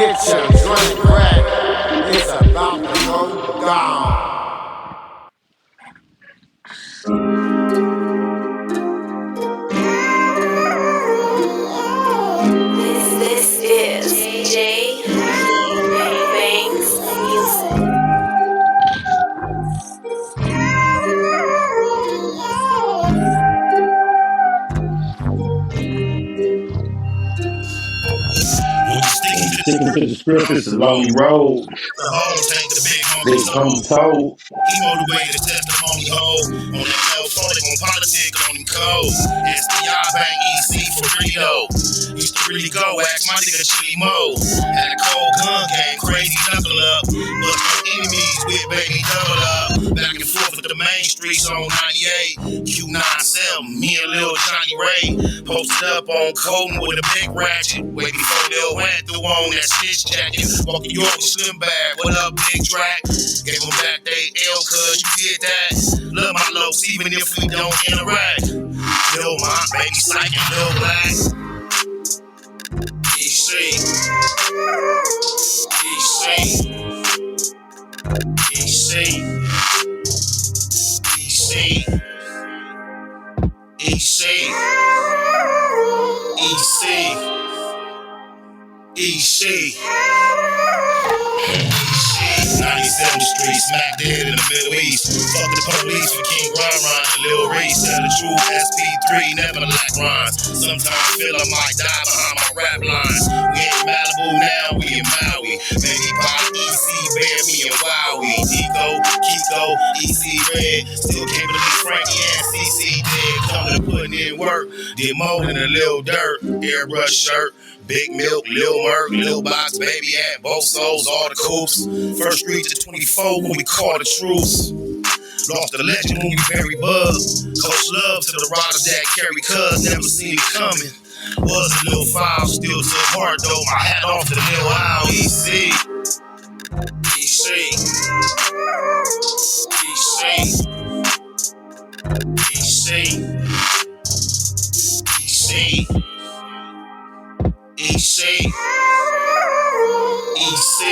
Get your drink ready. It's about to go down. This is J. Banks Music. Sticking to the script, it's a lonely road. The hoes ain't the big Big homie homie told. He motivated testimony hoe. On that no phonic on politics on him cold. SDI bang EC for Rio. Used to really go ask my nigga Chili Mo. Had a cold gun game, crazy knuckle up. But no enemies with baby double up. Back and forth with the main streets on 98. Q97, me and Lil Johnny Ray. Posted up on Colton with a big ratchet. Way before Lil Wayne threw on that snitch jacket. Walking York with Slim Bag. What up, Big Drac? Gave them back they L cuz you did that. Love my lows even if we don't interact. Lil Mont, baby Psych and Lil Black. EC. EC. EC. EC. EC. EC. EC. 97th Street, smack dead in the Middle East. Fuck the police for King Ron and Lil Reese. Tell the truth, SP3 never lack rhymes. Sometimes I feel I might die behind my rap lines. We ain't Malibu now, we in Maui. Baby Pop, EC, Bear, me and Wowie. Nico, Kiko, EC Red. Still keeping it with Frankie and CC dead. Coming and putting in work. Did more than a little dirt. Airbrush shirt. Big Milk, Lil Merc, Lil Box, Baby Ant, both souls, all the coops. First street to 24 when we call the truce. Lost the legend when we buried Bug. Coach love to the riders that carry cuz, never seen it coming. Was a little foul, still took hard though. My hat off to the Lil Owl. EC. EC. EC. EC. EC. EC.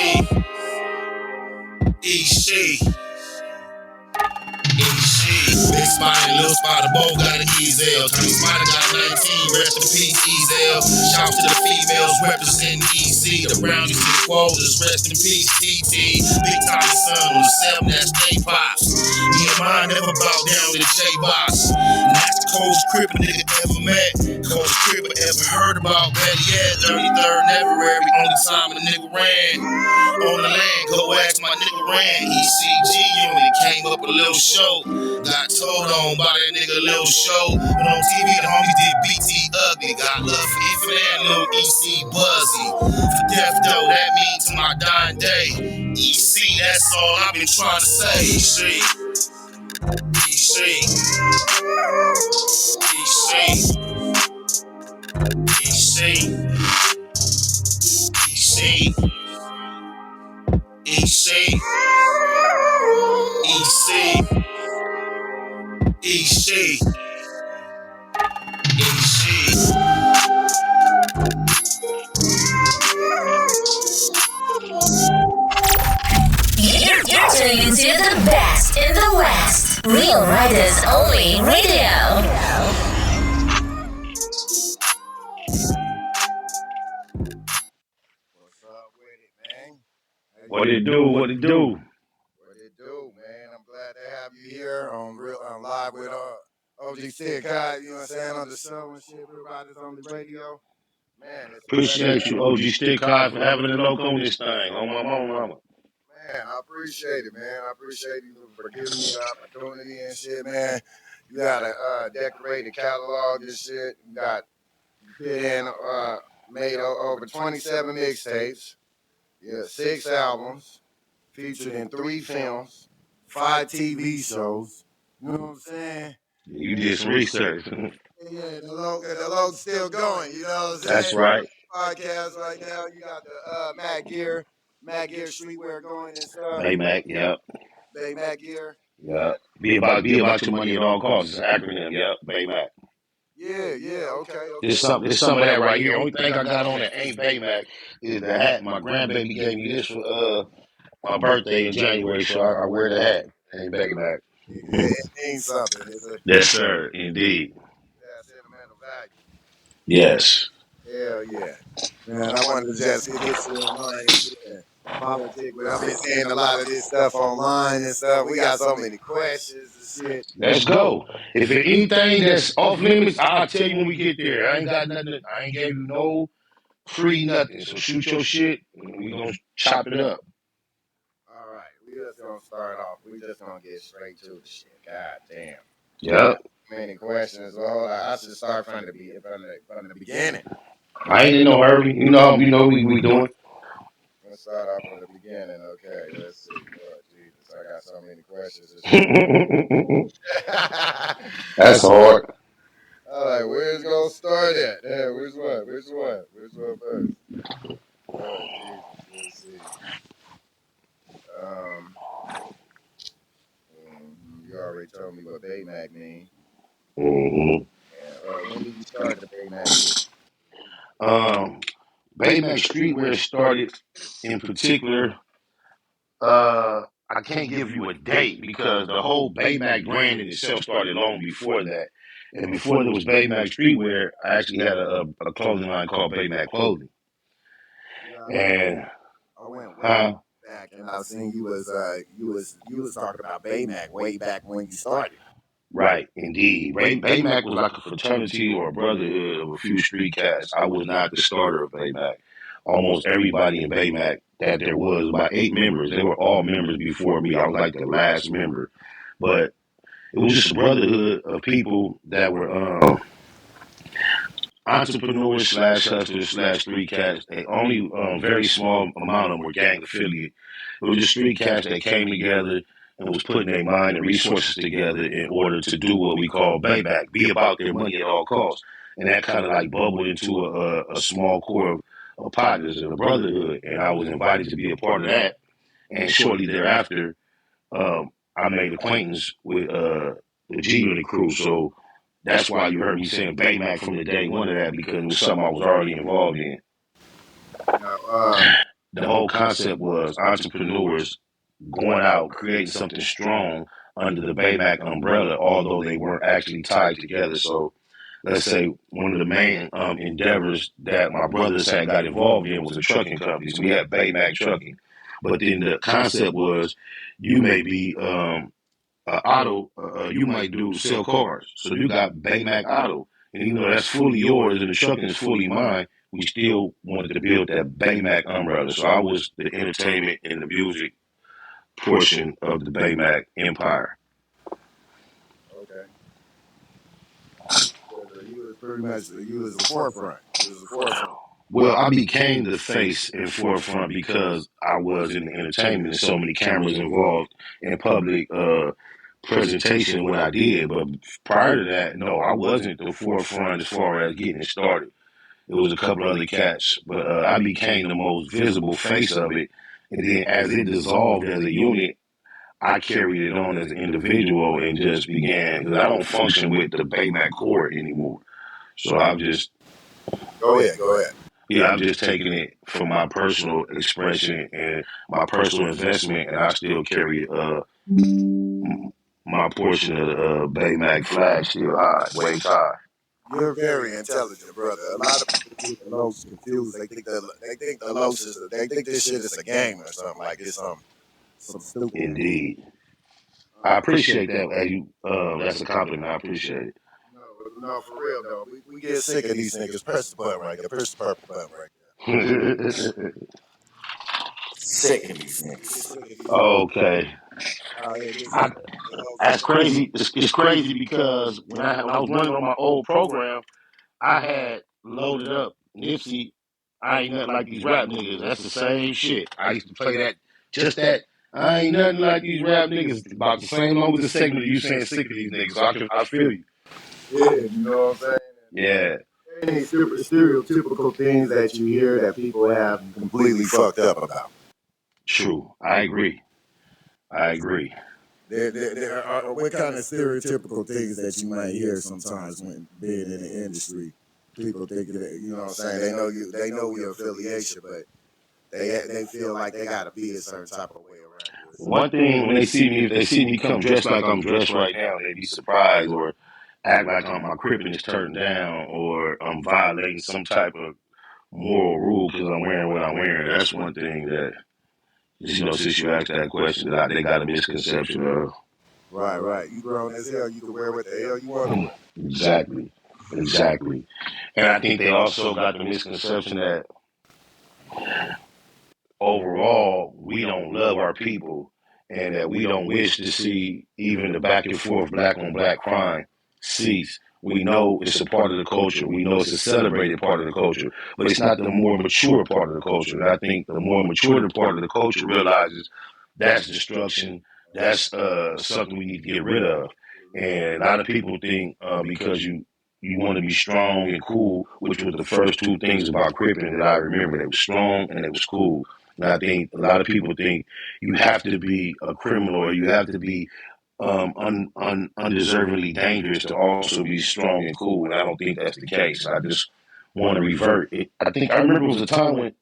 EC. Big spot and little spot, both got an Ezel. Tony Spider got 19, rest in peace, Ezel. Shouts to the females representing EC. The Brownies to the quotas, rest in peace, TT. Big Tommy son on the 7, that's J-Pops. Me and mine never bow down to the J-Box. And that's the coldest crib a nigga ever met. Coldest crib I ever heard about, better yet. 33rd never every only time a nigga ran. On the land, go ask my nigga ran. ECG unit came up with a little show. Got told on by that nigga Lil Show. But on TV, the homies did BT ugly. Got love for Infinite and Lil EC Buzzy. For death though, that means to my dying day. EC, that's all I've been trying to say. EC. EC. EC. EC. EC. EC. EC. You're tuning into the best in the West. Real Rydaz only radio. What's up with it, man? What it do? What it do? What it do, man? I'm glad to have you here on live with OG Sticc Hyde, you know what I'm saying, on the show and shit. Everybody's on the radio. Man, it's Appreciate you, OG Sticc Hyde, for having a look on this thing. On my mama. Man, I appreciate it, man. I appreciate you for giving me the opportunity and shit, man. You got a decorated catalog and shit. You got made over 27 mixtapes. Yeah, 6 albums, featured in 3 films, 5 TV shows. You know what I'm saying? You did some research. Yeah, the logo's still going. You know what I'm saying? That's right. Podcast right now. You got the Mac Gear streetwear going and stuff. Baymac, yep. Baymac Gear. Yep. Be about your money at all costs. It's an acronym, yep. Baymac. Yeah. Okay. There's some of that right here. Only thing I got on that ain't Baymax is the hat. My grandbaby gave me this for my birthday in January, so I wear the hat. Ain't Baymax. It means something. Yes, sir. Indeed. Yeah, sentimental value. Yes. Hell yeah. Man, I wanted to just get you online and shit and politic. But I've been seeing a lot of this stuff online and stuff. We got so many questions and shit. Let's go. If there's anything that's off limits, I'll tell you when we get there. I ain't got nothing. I ain't gave you no free nothing. So shoot your shit, and we gonna chop it up. All right, we just gonna start off. We just gonna get straight to the shit. God damn. Yep. Many questions. Well, I should start from the beginning. I ain't in no hurry. You know we doing. Let's start off from the beginning. Okay, let's see. Lord Jesus, I got so many questions and shit. That's hard. All right, where's gonna start at? Yeah, which one? Which one first? Oh Jesus, let's see. Um, you already told me what Baymax mean. Mm-hmm. When did you start the Baymax shit? Baymax Streetwear started in particular. I can't give you a date because the whole Baymax brand in itself started long before that. And before there was Baymax Streetwear, I actually had a clothing line called Baymax Clothing. Yeah, And I went way back, and I seen you was talking about Baymax way back when you started. right, indeed. Baymax was like a fraternity or a brotherhood of a few street cats. I was not the starter of Baymax. Almost everybody in Baymax that there was, about 8 members, they were all members before me. I was like the last member. But it was just a brotherhood of people that were entrepreneurs slash hustlers slash street cats. They only very small amount of them were gang affiliate. It was just street cats that came together and was putting their mind and resources together in order to do what we call payback, be about their money at all costs. And that kind of like bubbled into a small core of partners and a brotherhood. And I was invited to be a part of that. And shortly thereafter, I made acquaintance with the G Unit crew. So that's why you heard me saying Baymax from the day one of that because it was something I was already involved in. Now, The whole concept was entrepreneurs going out, creating something strong under the Baymax umbrella, although they weren't actually tied together. So let's say one of the main endeavors that my brothers had got involved in was a trucking company. So we had Baymax Trucking. But then the concept was you may be auto, you might do sell cars. So you got Baymax Auto. And even though that's fully yours and the trucking is fully mine, we still wanted to build that Baymax umbrella. So I was the entertainment and the music portion of the Baymax empire. okay. You was pretty much you was the forefront. You was the forefront. Well, I became the face and forefront because I was in the entertainment and so many cameras involved in public presentation when I did. But prior to that, no, I wasn't the forefront as far as getting it started. It was a couple other cats, but I became the most visible face of it. And then as it dissolved as a unit, I carried it on as an individual and just began, because I don't function with the Baymax core anymore. So I've just, Go ahead. yeah, I've just taken it for my personal expression and my personal investment, and I still carry my portion of the Baymax flag still high, waist high. You're very intelligent, brother. A lot of people get the Los confused. They think the Los is they think this shit is a game or something like it's some stupid. Indeed. I appreciate that. As you, that's a compliment. I appreciate it. No, for real though. We get sick of these niggas. Press the button right there. Press the purple button right there. Sick of these niggas. Okay. Yeah, get sick I, of the Los. that's crazy. It's crazy because when I was running on my old program, I had loaded up Nipsey. I ain't nothing like these rap niggas. That's the same shit. I used to play that, just that. I ain't nothing like these rap niggas. About the same long as the segment of you saying sick of these niggas. So I feel you. Yeah, you know what I'm saying? Yeah. Any super stereotypical things that you hear that people have completely fucked up about. True. I agree. I agree. there are what kind of stereotypical things that you might hear sometimes when being in the industry. People think that, you know what I'm saying, they know your affiliation, but they feel like they gotta be a certain type of way around you. One thing when they see me, if they see me come dressed like I'm dressed right now, they be surprised or act like my crippin is turned down or I'm violating some type of moral rule because I'm wearing what I'm wearing. That's one thing that, since you asked that question, that they got a misconception of. Right. You grown as hell, you can wear what the hell you want to wear. Exactly. Exactly. And I think they also got the misconception that overall we don't love our people and that we don't wish to see even the back and forth black on black crime cease. We know it's a part of the culture. We know it's a celebrated part of the culture, but it's not the more mature part of the culture. And I think the more mature part of the culture realizes that's destruction. That's something we need to get rid of. And a lot of people think because you want to be strong and cool, which was the first two things about Crippin that I remember. They was strong and they was cool. And I think a lot of people think you have to be a criminal or you have to be undeservingly dangerous to also be strong and cool. And I don't think that's the case. I just want to revert it. I think I remember it was a time when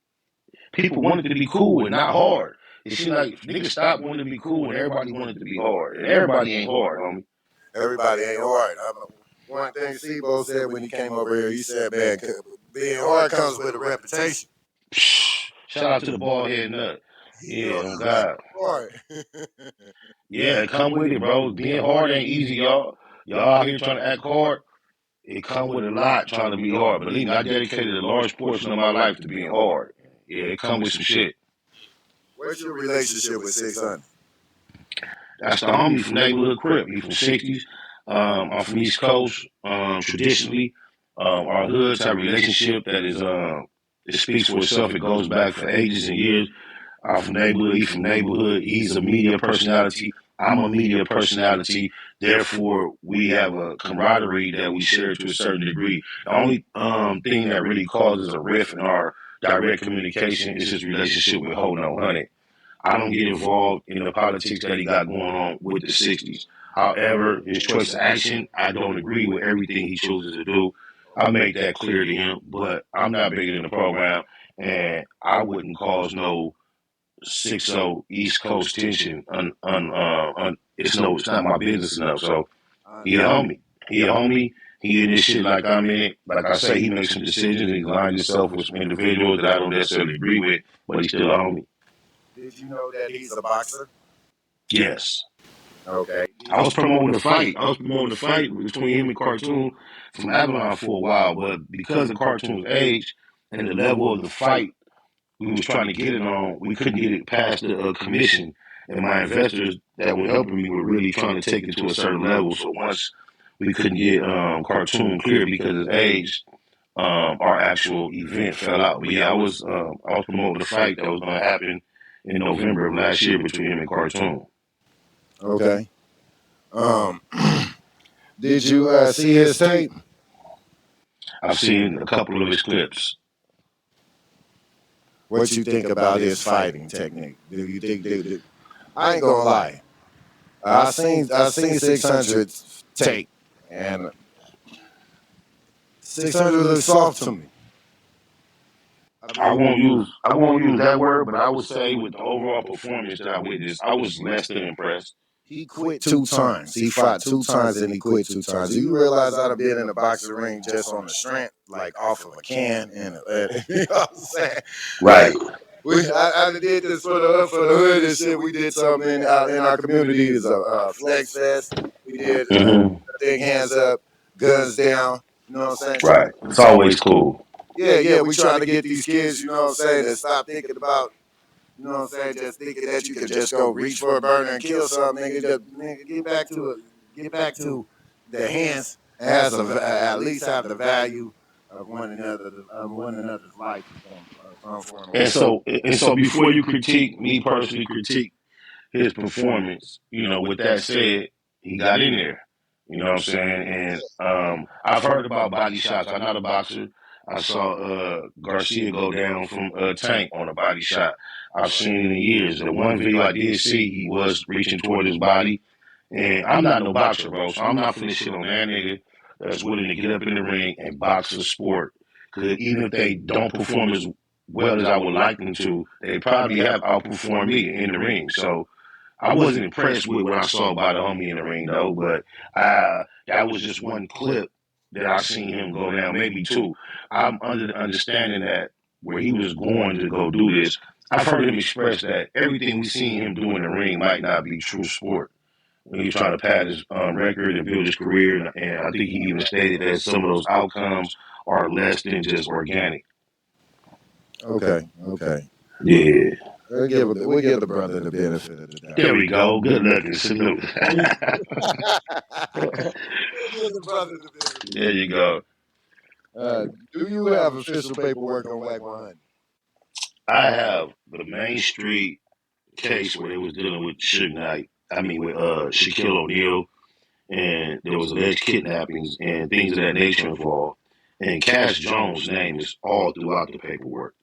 people wanted to be cool and not hard. It seemed like niggas stopped wanting to be cool and everybody wanted to be hard. And everybody ain't hard, homie. Everybody ain't hard. One thing Sebo said when he came over here, he said, man, being hard comes with a reputation. Shout out to the bald head nut. Yeah, on God. Hard. Yeah, come with it, bro. Being hard ain't easy, y'all. Y'all out here trying to act hard. It come with a lot trying to be hard. Believe me, I dedicated a large portion of my life to being hard. Yeah, it come with some shit. What's your relationship with 600? That's the homie from neighborhood crip. He from 60s. I'm from East Coast. Traditionally, our hoods have a relationship that is it speaks for itself. It goes back for ages and years. I'm from neighborhood. He's from neighborhood. He's a media personality. I'm a media personality. Therefore, we have a camaraderie that we share to a certain degree. The only thing that really causes a rift in our direct communication is his relationship with Ho No Honey. I don't get involved in the politics that he got going on with the 60s. However, his choice of action, I don't agree with everything he chooses to do. I make that clear to him, but I'm not bigger than the program, and I wouldn't cause no 6-0 East Coast tension. It's not my business enough. So he a homie. He a homie. He in this shit like I'm in it. Like I say, he makes some decisions. He aligns himself with some individuals that I don't necessarily agree with, but he's still a homie. Did you know that he's a boxer? Yes. Okay. I was promoting the fight. I was promoting the fight between him and Cartoon from Avalon for a while, but because of Cartoon's age and the level of the fight we was trying to get it on, we couldn't get it past the commission. And my investors that were helping me were really trying to take it to a certain level. So once we couldn't get Cartoon clear because of his age, our actual event fell out. But yeah, I was promoting the fight that was going to happen in November of last year between him and Cartoon. Okay. Did you see his tape? I've seen a couple of his clips. What you think about his fighting technique? Do you think? I ain't gonna lie. I seen 600's tape, and 600 looks soft to me. I won't use that word, but I would say with the overall performance that I witnessed, I was less than impressed. He quit 2 times. He fought 2 times and he quit 2 times. Do you realize I'd have been in a boxing ring just on the strength, like off of a can, and you know what I'm saying? Right. I did this for the hood and shit. We did something out in our community. It's a flex fest. We did thing, hands up, guns down. You know what I'm saying? Right. It's always cool. Yeah. We trying to get these kids, you know what I'm saying, to stop thinking about, you know what I'm saying, just thinking that you could just go reach for a burner and kill something. Nigga, get back to the hands and at least have the value of one another's life. And so before you critique me personally, critique his performance. With that said, he got in there. You know what I'm saying? And I've heard about body shots. I'm not a boxer. I saw Garcia go down from Tank on a body shot. I've seen it in years. The one video I did see, he was reaching toward his body. And I'm not no boxer, bro, so I'm not finna shit on that nigga that's willing to get up in the ring and box a sport. Because even if they don't perform as well as I would like them to, they probably have outperformed me in the ring. So I wasn't impressed with what I saw by the homie in the ring, though, but that was just one clip that I seen him go down, maybe two. I'm under the understanding that where he was going to go do this, I've heard him express that everything we seen him do in the ring might not be true sport. When he's trying to pad his record and build his career, and I think he even stated that some of those outcomes are less than just organic. Okay. Yeah. We'll give the brother the benefit of the doubt. There we go. Good looking. Salute. We'll give the brother the benefit. There you go. Do you have official paperwork on Wack 100? I have the Main Street case where they was dealing with Suge Knight. I mean, with Shaquille O'Neal, and there was alleged kidnappings and things of that nature involved. And Cash Jones' name is all throughout the paperwork,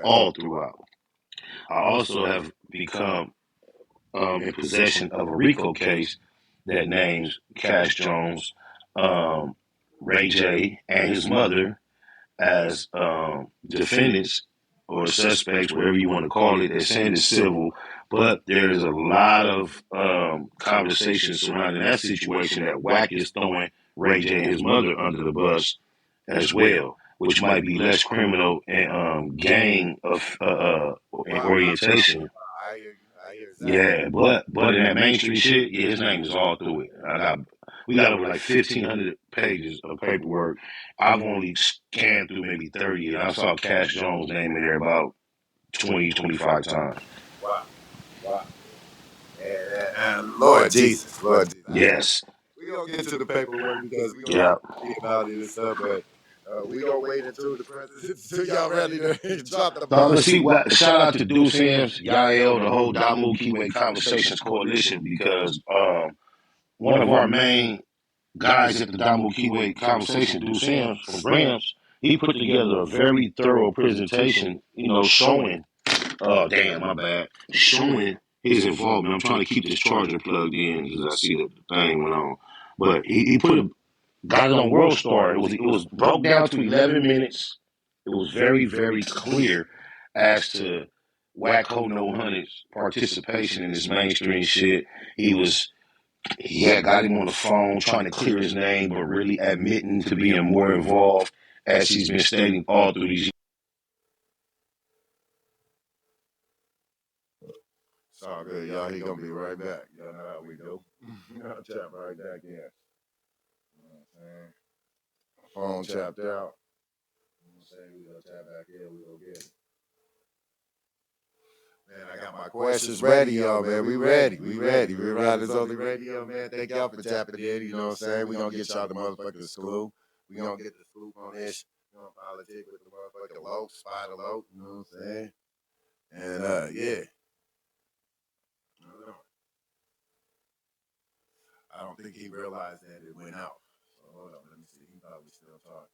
all throughout. I also have become in possession of a RICO case that names Cash Jones, Ray J, and his mother as defendants or suspects, whatever you want to call it. They're saying it's civil, but there's a lot of conversation surrounding that situation that Wack is throwing Ray J and his mother under the bus as well, which might be less criminal and gang of orientation. I hear Yeah, but in that Main Street shit, yeah, his name is all through it. We got over like 1,500 pages of paperwork. I've only scanned through maybe 30, and I saw Cash Jones' name in there about 20, 25 times. Wow. And Lord Jesus. Yes. We're going to get to the paperwork because we're going Yeah. to see about it and stuff, but we're going to wait until the president, until y'all ready to drop the No, bomb. let's see. Shout out to Deuce Sims, Yael, the whole Damu Kiwi Conversations Coalition, because one of our main guys at the Damu Kiwi Conversation, Deuce Sims from Rams, he put together a very thorough presentation, showing, showing his involvement. I'm trying to keep this charger plugged in because I see that the thing went on. But he got it on World Star. It was broke down to 11 minutes. It was very, very clear as to Wacko No Hunted's participation in this mainstream shit. He had got him on the phone trying to clear his name, but really admitting to being more involved as he's been stating all through these years. It's all good, y'all. He going to be right back. Y'all know how we do. I'll tap right back in. You know what I'm saying? Phone tapped out. We gonna tap back in. We gonna get it. Man, I got my questions ready, y'all, man. We ready. We're Rydaz Only Radio, man. Thank y'all for tapping in. You know what I'm saying? We're gonna get y'all the motherfucking scoop. We're gonna get the scoop on this. We're gonna politic with the motherfucking low, spider low. You know what I'm saying? And yeah. I don't think he realized that it went out. So hold on, let me see. He probably still talking.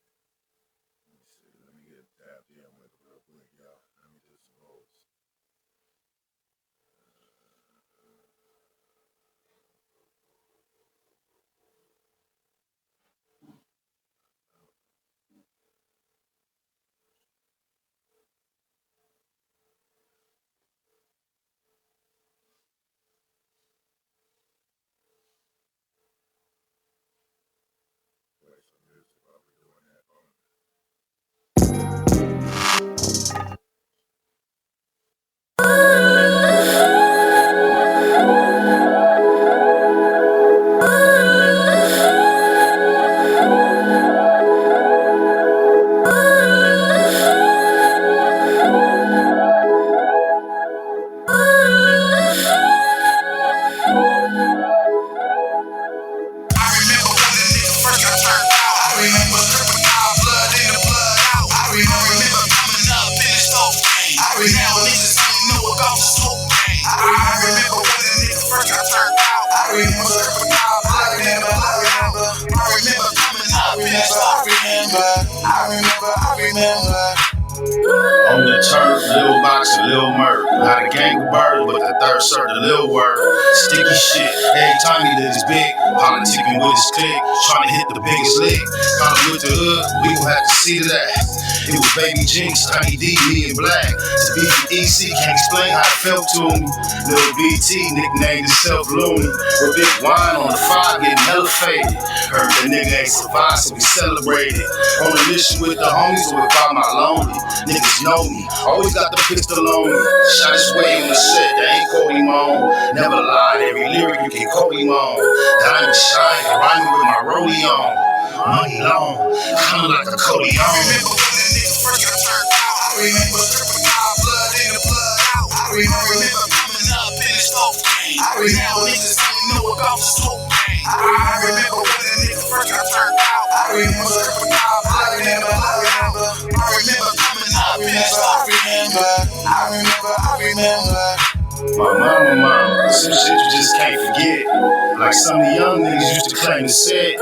Let me get tapped in with it real quick, y'all. Let me do some rolls. On the turf, Lil Box and Lil Murk. Not a gang of birds, but the third cert, the Lil Word. Sticky shit, every time he did his big. Politicking with his clique, trying to hit the biggest lick. Probably with the hood, we gon' have to see to that. It was Baby Jinx, Tiny D, me and Black. To be the EC, can't explain how it felt to me. Lil BT nicknamed himself Looney. With big wine on the fire, getting hella faded. Heard the nigga ain't survived, so we celebrated. On a mission with the homies, so if I'm not lonely. Niggas know me, always got the pistol on me. Shot his way on the set, they ain't quote him on. Never lied, every lyric you can quote him on. Diamond shining, rhyming with my rollie on. Money long, kinda like a Cody on. I remember when the niggas first got turned out. I remember dripping our blood in the blood out. I remember coming up in the stove game. I remember niggas didn't know about the smoke game. I remember when the niggas first got turned out. I remember dripping our blood in the blood out. I remember coming up in the stove game. I remember. My mama, some shit you just can't forget. Like some of the young niggas used to claim to sit.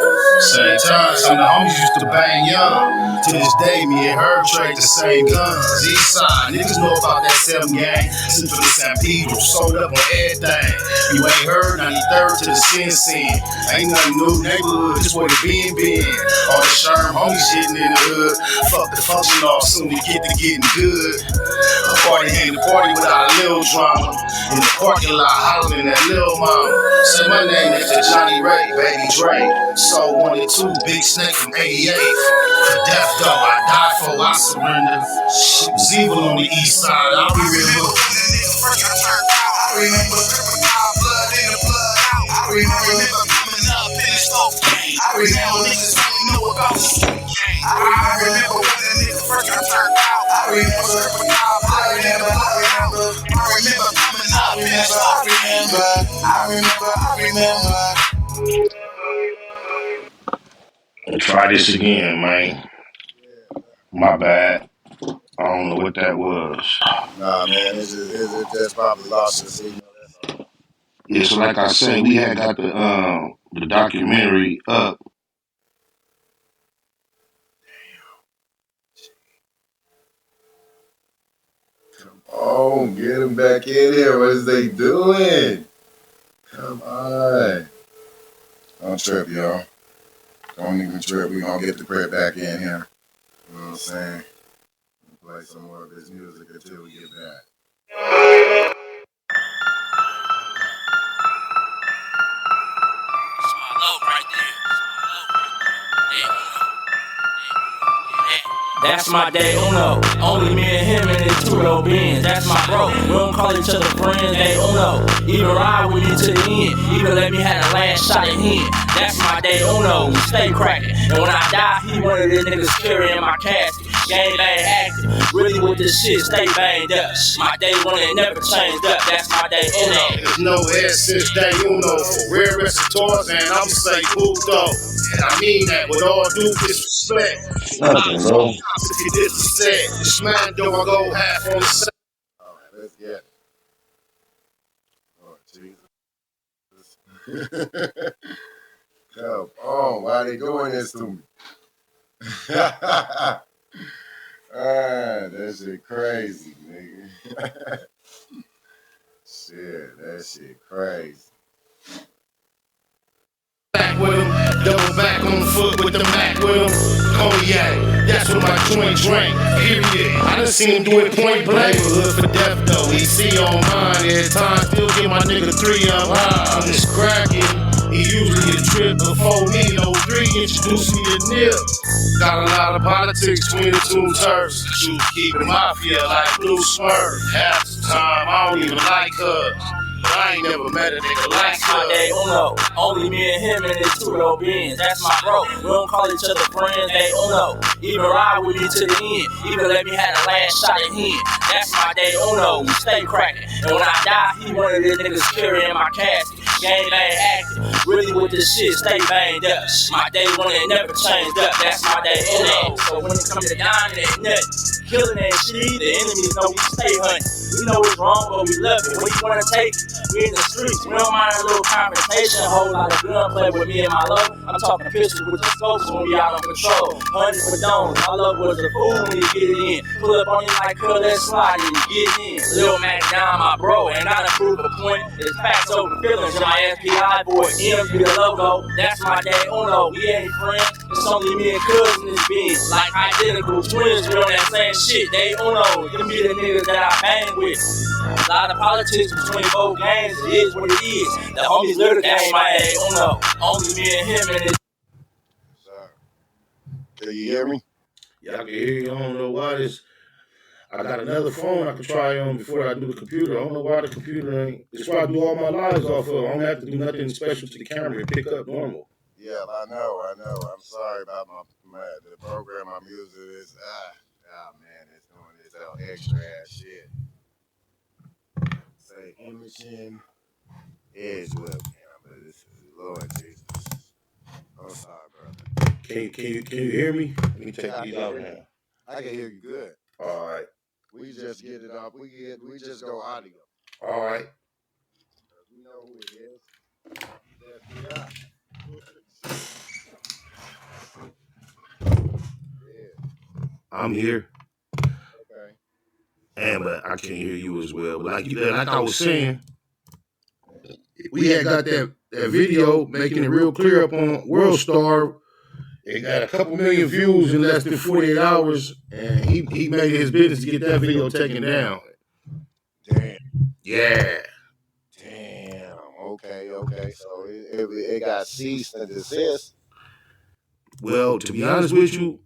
Same time, some of the homies used to bang young. To this day, me and her trade the same guns. East side, niggas know about that 7 gang. Central to San Pedro, sold up on everything. You ain't heard, 93rd to the sin. Ain't nothing new, neighborhood, just where the been. All the Sherm homies shitting in the hood. Fuck the function off, soon we get to getting good. A party ain't a party without a little drama. In the parking lot, hollering at Lil Mama. Say my name next to Johnny Ray, Baby Dre. Soul 1 and 2, Big Snake from 88. For death though, I died for, I surrender. Shit was evil on the east side, I remember. When the niggas first got turned out, I remember dripping our blood in the blood out. I remember coming up in the stove game. I remember niggas didn't know about the street game. I remember when the niggas first got turned out. I remember dripping our blood in the blood out. I remember coming up in the stove game. I remember. Try this again, man. My bad. I don't know what that was. Nah, man, it's just probably lost the signal. Yeah, so like I said, we had got the documentary up. Come on, get them back in here. What is they doing? Come on. Don't trip, y'all. Don't even trip. We gonna get the prep back in here. You know what I'm saying? Play some more of this music until we get back. That's my day uno. Only me and him in his 2-door Benz. That's my bro. We don't call each other friends, day uno. Even ride with me to the end. Even let me have the last shot at him. That's my day uno. We stay cracking. And when I die, he one of the niggas carrying my casket. Game bang acting. Really with this shit, stay banged up. My day one ain't never changed up. That's my day uno. There's no S since day uno. For rare recitors, and I'm say puto. And I mean that with all due disrespect. Nothing, bro. If you disrespect, this man don't go half on the side. All right, let's get it. Oh, Jesus. Come on, why they doing this to me? That shit crazy, nigga. Shit, that shit crazy. Back with him, double back on the foot with the Mac with him. Cognac, that's what my joint drank, period. I done seen him do it point blank. Neighborhood for death though, he see on mine. Every time, still get my nigga 3 up high. I'm just cracking. He usually a trip before me, no 3 introduced me to Nip. Got a lot of politics between the two turfs. Shoot, keeping mafia like Blue Smurf. Half the time, I don't even like her. But I ain't never met a nigga like That's my her. day uno. Only me and him in his 2-door Benz. That's my bro. We don't call each other friends, day uno. Even ride with me to the end. Even let me have the last shot at him. That's my day uno. We stay cracking. And when I die, he one of the niggas carrying my casket. Game bang acting. Really with this shit, stay banged up. My day one ain't never changed up. That's my day uno. So when it comes to dying, it ain't nothing. Killing ain't shit, the enemies know we stay hunting. We know it's wrong, but we love it. What you wanna take? We in the streets, we don't mind a little confrontation. A whole lot of gunplay with me and my love. I'm talking pistols with the scopes when we out on patrol. Hundreds for domes, my love was a fool when you get it in. Pull up on you like curl that slide and you get in. Lil Mac down my bro, and gotta prove a point. It's facts over feelings in my SPI boy. M's be the logo, that's my day Uno. We ain't friends, it's only me and Cuz in this bitch. Like identical twins, we on that same shit. They Uno, them be the niggas that I bang with. A lot of politics between both gangs, it is what it is. The homies live the game, my day Uno. Only me and him and his. Sorry. Can you hear me? Yeah, I can hear you. I don't know why this. I got another phone I can try on before I do the computer. I don't know why the computer ain't. It's why I do all my lives off of. I don't have to do nothing special to the camera and pick up normal. Yeah, I know. I'm sorry about the program I'm using is man, it's doing this extra ass shit. Say imaging edge whip, but this is Lord Jesus. I'm sorry, brother. Can you hear me? Let me take these out now. I can hear you good. All right. We just get it off. We just go audio. All right. We know who it is. That's yeah. I'm here. Okay. But I can't hear you as well. But like I was saying, we had got that video making it real clear up on World Star. It got a couple million views in less than 48 hours, and he made it his business to get that video taken down. Damn. Yeah. Damn. Okay. So it got ceased and desist. Well, to be honest with you,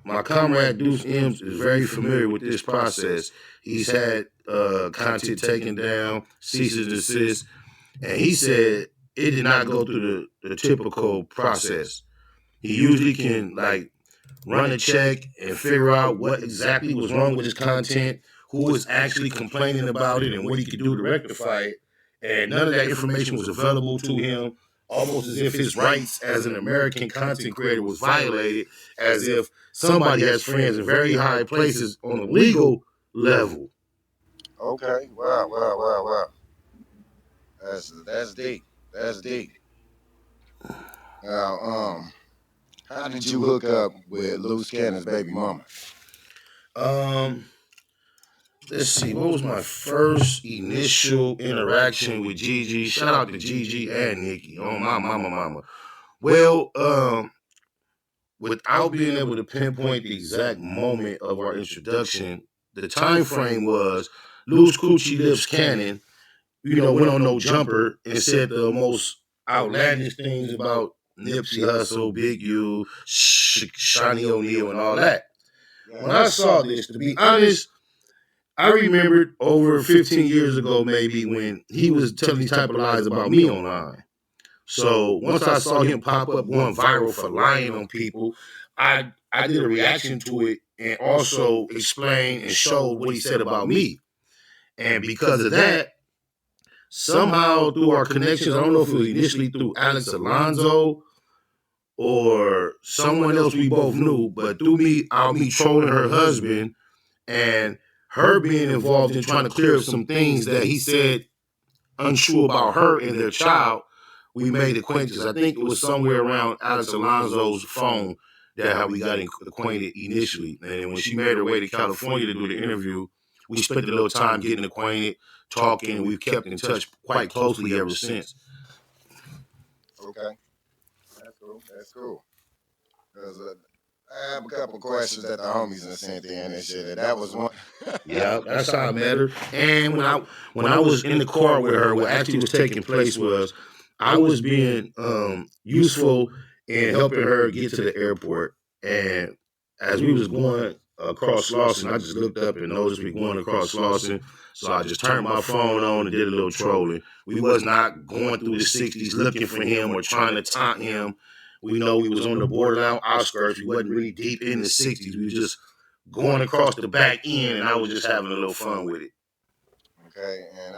my comrade Deuce M's is very familiar with this process. He's had content taken down, cease and desist, and he said it did not go through the typical process. He usually can run a check and figure out what exactly was wrong with his content, who was actually complaining about it, and what he could do to rectify it. And none of that information was available to him, almost as if his rights as an American content creator was violated, as if somebody has friends in very high places on a legal level. Okay. Wow. That's deep. That's deep. Now, how did you hook up with Lou Canons' baby mama? Let's see, what was my first initial interaction with Gigi? Shout out to Gigi and Nikki. Oh, my mama. Well, without being able to pinpoint the exact moment of our introduction, the time frame was Lou's Coochie Lips Cannon, went on No Jumper and said the most outlandish things about Nipsey Hussle, Big U, Shawnee O'Neal, and all that. When I saw this, to be honest, I remembered over 15 years ago, maybe, when he was telling these type of lies about me online. So once I saw him pop up going viral for lying on people, I did a reaction to it and also explained and showed what he said about me. And because of that, somehow through our connections, I don't know if it was initially through Alex Alonso or someone else we both knew, but through me trolling her husband and her being involved in trying to clear up some things that he said untrue about her and their child, we made acquaintances. I think it was somewhere around Alex Alonso's phone that how we got acquainted initially. And then when she made her way to California to do the interview, we spent a little time getting acquainted, talking, and we've kept in touch quite closely ever since. Okay. That's cool. Because I have a couple questions that the homies and sent in and shit, and that was one. Yeah, that's how I met her. And when I was in the car with her, what actually was taking place was I was being useful in helping her get to the airport. And as we was going across Slauson, I just looked up and noticed we going across Slauson. So I just turned my phone on and did a little trolling. We was not going through the 60s looking for him or trying to taunt him. We know we was on the borderline outskirts. We wasn't really deep in the 60s. We was just going across the back end, and I was just having a little fun with it. Okay, and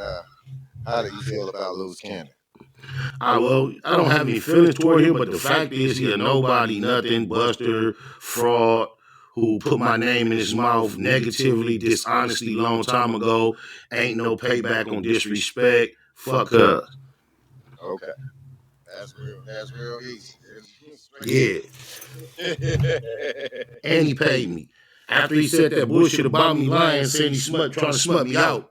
how do you feel about Lou Canons? Well, I don't have any feelings toward him, but the fact is he a nobody, nothing, buster, fraud, who put my name in his mouth negatively, dishonestly, long time ago. Ain't no payback on disrespect. Fuck her. Okay. That's real easy. Yeah. And he paid me. After he said that bullshit about me lying, saying he trying to smut me out,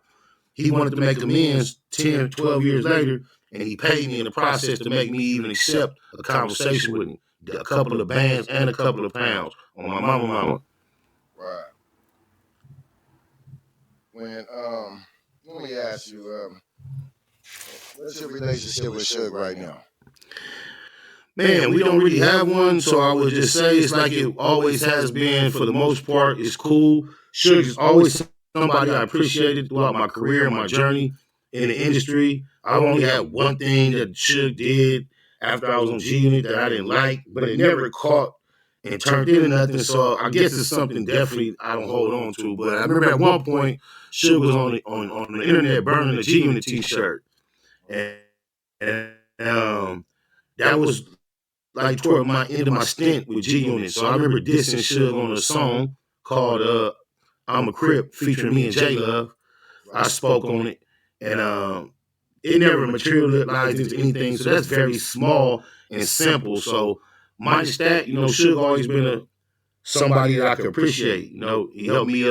he wanted to make amends 10, 12 years later, and he paid me in the process to make me even accept a conversation with him. A couple of bands and a couple of pounds on my mama. Right. When let me ask you, what's your relationship with Suge right now? Man, we don't really have one, so I would just say it's like it always has been for the most part. It's cool. Suge is always somebody I appreciated throughout my career and my journey in the industry. I only had one thing that Suge did after I was on G Unit that I didn't like, but it never caught and turned into nothing. So I guess it's something definitely I don't hold on to. But I remember at one point, Suge was on the internet burning a G Unit t-shirt. And that was like toward my end of my stint with G Unit. So I remember dissing Suge on a song called I'm a Crip featuring me and J Love. I spoke on it, and it never materialized into anything. So that's very small and simple. So minus that, Suge always been somebody that I could appreciate. He helped me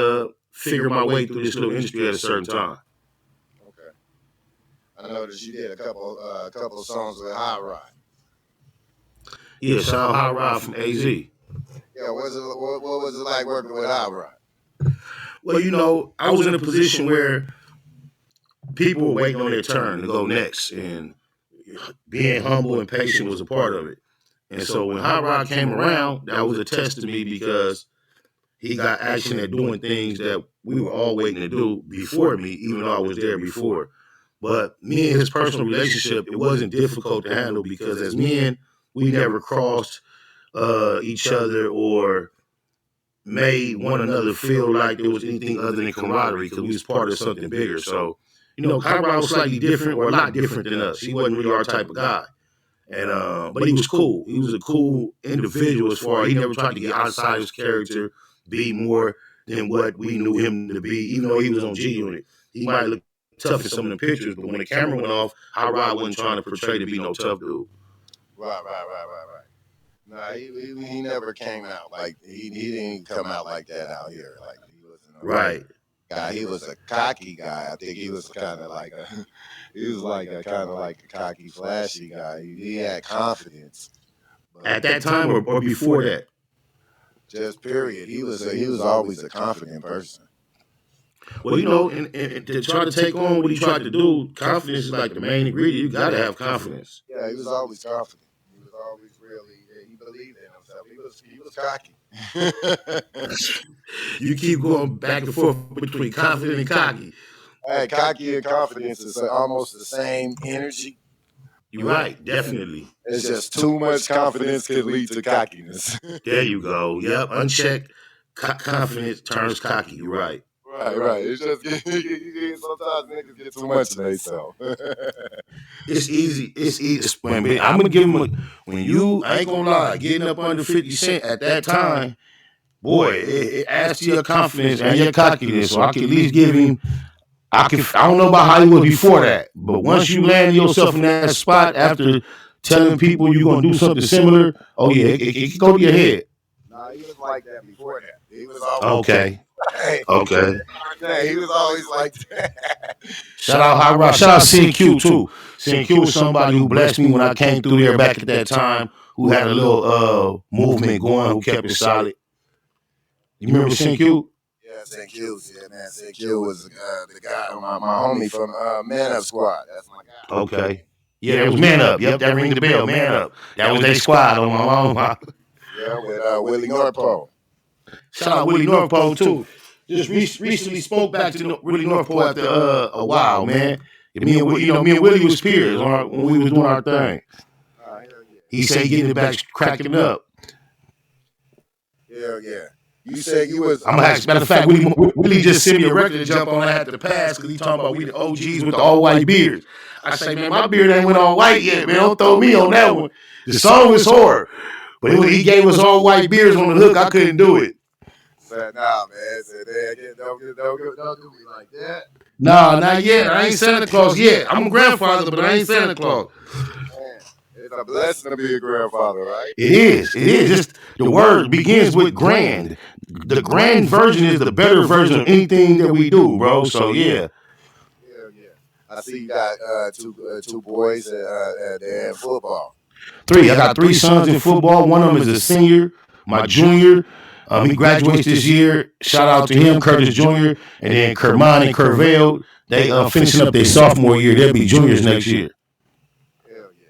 figure my way through this little industry at a certain time. Okay. I noticed you did a couple of songs with High Ride. Yeah, shout out High Ride from AZ. Yeah, what was it like working with High Ride? Well, I was in a position where people were waiting on their turn to go next, and being humble and patient was a part of it. And so when High Ride came around, that was a test to me because he got action at doing things that we were all waiting to do before me, even though I was there before. But me and his personal relationship, it wasn't difficult to handle because as men, we never crossed each other or made one another feel like there was anything other than camaraderie because we was part of something bigger. So, High Ride was slightly different or a lot different than us. He wasn't really our type of guy. And but he was cool. He was a cool individual as far as he never tried to get outside his character, be more than what we knew him to be, even though he was on G Unit. He might look tough in some of the pictures, but when the camera went off, High Ride wasn't trying to portray to be no tough dude. Right. Nah, he never came out like he didn't come out like that out here. Like he wasn't right guy. He was a cocky guy. I think he was kind of like a cocky, flashy guy. He had confidence. At that time or before that? Just period. He was always a confident person. Well, and to try to take on what he tried to do, confidence is like the main ingredient. You got to have confidence. Yeah, he was always confident. He was always he believed in himself. He was cocky. You keep going back and forth between confident and cocky. Hey, cocky and confidence is almost the same energy. You're right, definitely. It's just too much confidence can lead to cockiness. There you go. Yep, unchecked confidence turns cocky. You're right. Right. It's just sometimes niggas get too much of themselves. It's easy. I'm gonna give him I ain't gonna lie, getting up under 50 Cent at that time, boy, it adds to your confidence and your cockiness. So I can at least give him. I don't know about how he was before that, but once you land yourself in that spot after telling people you're gonna do something similar, oh yeah, it can go to your head. Nah, he was like that before that. He was always okay. He was always like that. Shout out High Ride. Shout out CQ too. CQ was somebody who blessed me when I came through there back at that time, who had a little movement going, who kept it solid. You remember CQ? Yeah, man. CQ was the guy, my homie from Man Up Squad. That's my guy. Okay. Yeah, it was Man Up. Yep, that ring the bell. Man Up. That was their squad on my mama. Yeah, with Willie North Pole. Shout out Willie North Pole too. Just recently spoke back to Willie North Pole after a while, man. Me and Willie was peers when we was doing our thing. He said getting it back, cracking it up. Yeah. You said you was. I'm gonna ask. Matter of fact, Willie just sent me a record to jump on. I had to pass because he talking about we the OGs with the all white beards. I say, man, my beard ain't went all white yet, man. Don't throw me on that one. The song was hard, but he gave us all white beards on the hook. I couldn't do it. saying? Nah, man. Said, don't do me like that. Nah, not yet. I ain't Santa Claus yet. I'm a grandfather, but I ain't Santa Claus. Man, it's a blessing to be a grandfather, right? It is. It is. Just the word begins with grand. The grand version is the better version of anything that we do, bro. So yeah. Hell yeah. I see you got two boys they're in football. Three. I got three sons in football. One of them is a senior. My junior. He graduates this year. Shout out to him, Curtis Jr. And then Kermon and Curvell. They finishing up their sophomore year. They'll be juniors next year. Hell yeah.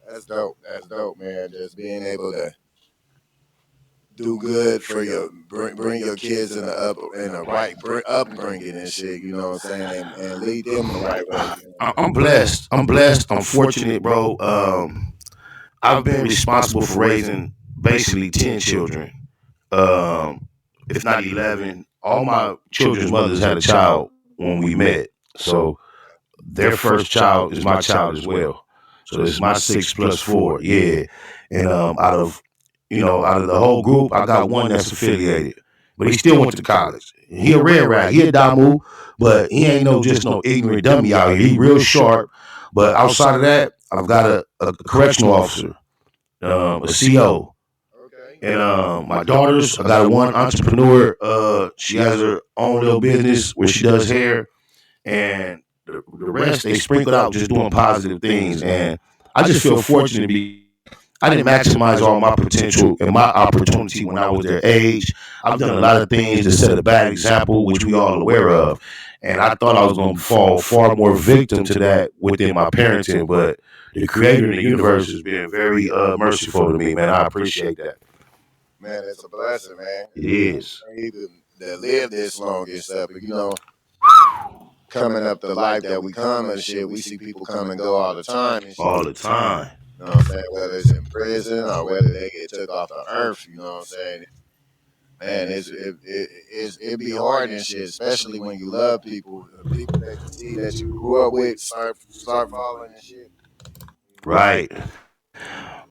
That's dope. That's dope, man. Just being able to do good for your bring your kids in the right upbringing and shit. You know what I'm saying, and lead them the right way. You know? I'm blessed. I'm blessed. I'm fortunate, bro. I've been responsible for raising basically 10 children, if not 11. All my children's mothers had a child when we met. So their first child is my child as well. So it's my 6 plus 4. Yeah. And out of the whole group, I got one that's affiliated. But he still went to college. He a red rat. He a Damu, but he ain't just no ignorant dummy out here. He real sharp. But outside of that, I've got a correctional officer, a CO. And my daughters, I got one entrepreneur. She has her own little business where she does hair. And the rest, they sprinkled out just doing positive things. And I just feel fortunate to be. I didn't maximize all my potential and my opportunity when I was their age. I've done a lot of things to set a bad example, which we all aware of. And I thought I was going to fall far more victim to that within my parenting. But the creator in the universe has been very merciful to me, man. I appreciate that. Man, it's a blessing, man. It is. Even that live this long and stuff, but coming up the life that we come and shit, we see people come and go all the time. And shit. All the time. You know what I'm saying? Whether it's in prison or whether they get took off the earth, you know what I'm saying? Man, it be hard and shit, especially when you love people. People that you see that you grew up with start following and shit. Right.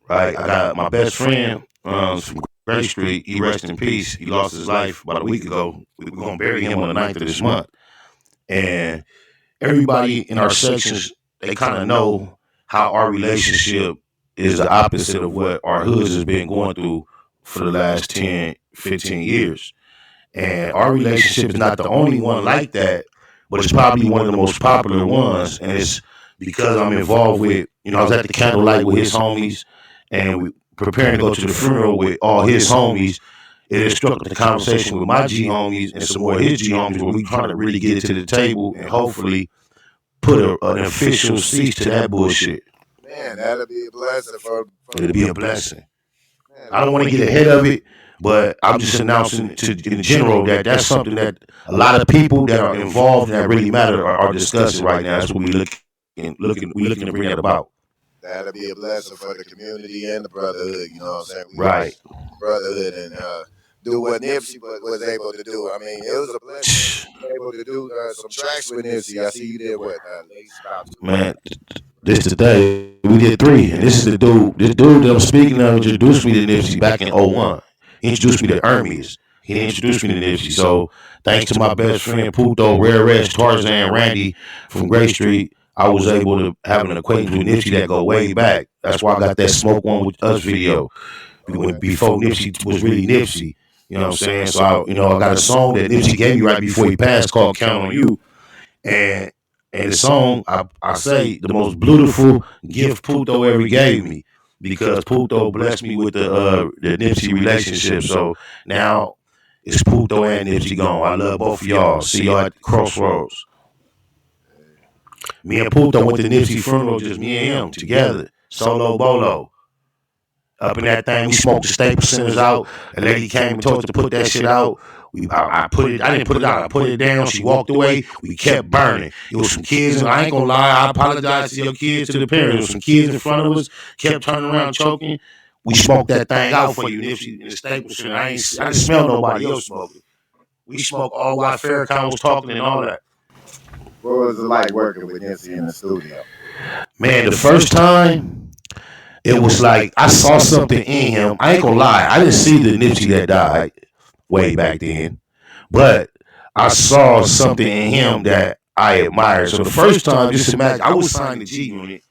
I got my best friend from Gray Street. He rests in peace. He lost his life about a week ago. We're going to bury him on the 9th of this month. And everybody in our sections, they kind of know how our relationship is the opposite of what our hoods has been going through for the last 10, 15 years. And our relationship is not the only one like that, but it's probably one of the most popular ones. And it's because I'm involved with, I was at the candlelight with his homies and we preparing to go to the funeral with all his homies. It instructed the conversation with my G homies and some more of his G homies where we trying to really get it to the table and hopefully put an official cease to that bullshit. Man, that'll be a blessing It'll be a blessing. Man, I don't want to get ahead of it, but I'm just announcing in general that that's something that a lot of people that are involved and that really matter are discussing right now. That's what we looking to bring that about. That'll be a blessing for the community and the brotherhood. You know what I'm saying? Right. Brotherhood and do what Nipsey was able to do. I mean, it was a blessing to be able to do some tracks with Nipsey. I see you did what? Man, this is the day. We did 3. And this is the dude. This dude that I'm speaking of introduced me to Nipsey back in 01. He introduced me to Hermes. He introduced me to Nipsey. So thanks to my best friend Puto, Rare Edge, Tarzan, Randy from Gray Street, I was able to have an acquaintance with Nipsey that go way back. That's why I got that Smoke One With Us video before Nipsey was really Nipsey. You know what I'm saying? So I got a song that Nipsey gave me right before he passed called "Count on You," and the song I say the most beautiful gift Puto ever gave me because Puto blessed me with the Nipsey relationship. So now it's Puto and Nipsey gone. I love both of y'all. See y'all at the crossroads. Me and Puto went to Nipsey funeral, just me and him together, solo bolo. Up in that thing, we smoked the staple centers out. A lady came and told us to put that shit out. I didn't put it out. I put it down. She walked away. We kept burning. It was some kids, and I ain't gonna lie. I apologize to your kids, to the parents. There was some kids in front of us, kept turning around choking. We smoked that thing out for you, Nipsey, in the staple center. I didn't smell nobody else smoking. We smoked all while Farrakhan was talking and all that. What was it like working with Nipsey in the studio? Man, the first time, it was like I saw something in him. I ain't gonna lie. I didn't see the Nipsey that died. way back then. But I saw something in him that I admired. So the first time, just imagine, I was signed to G Unit,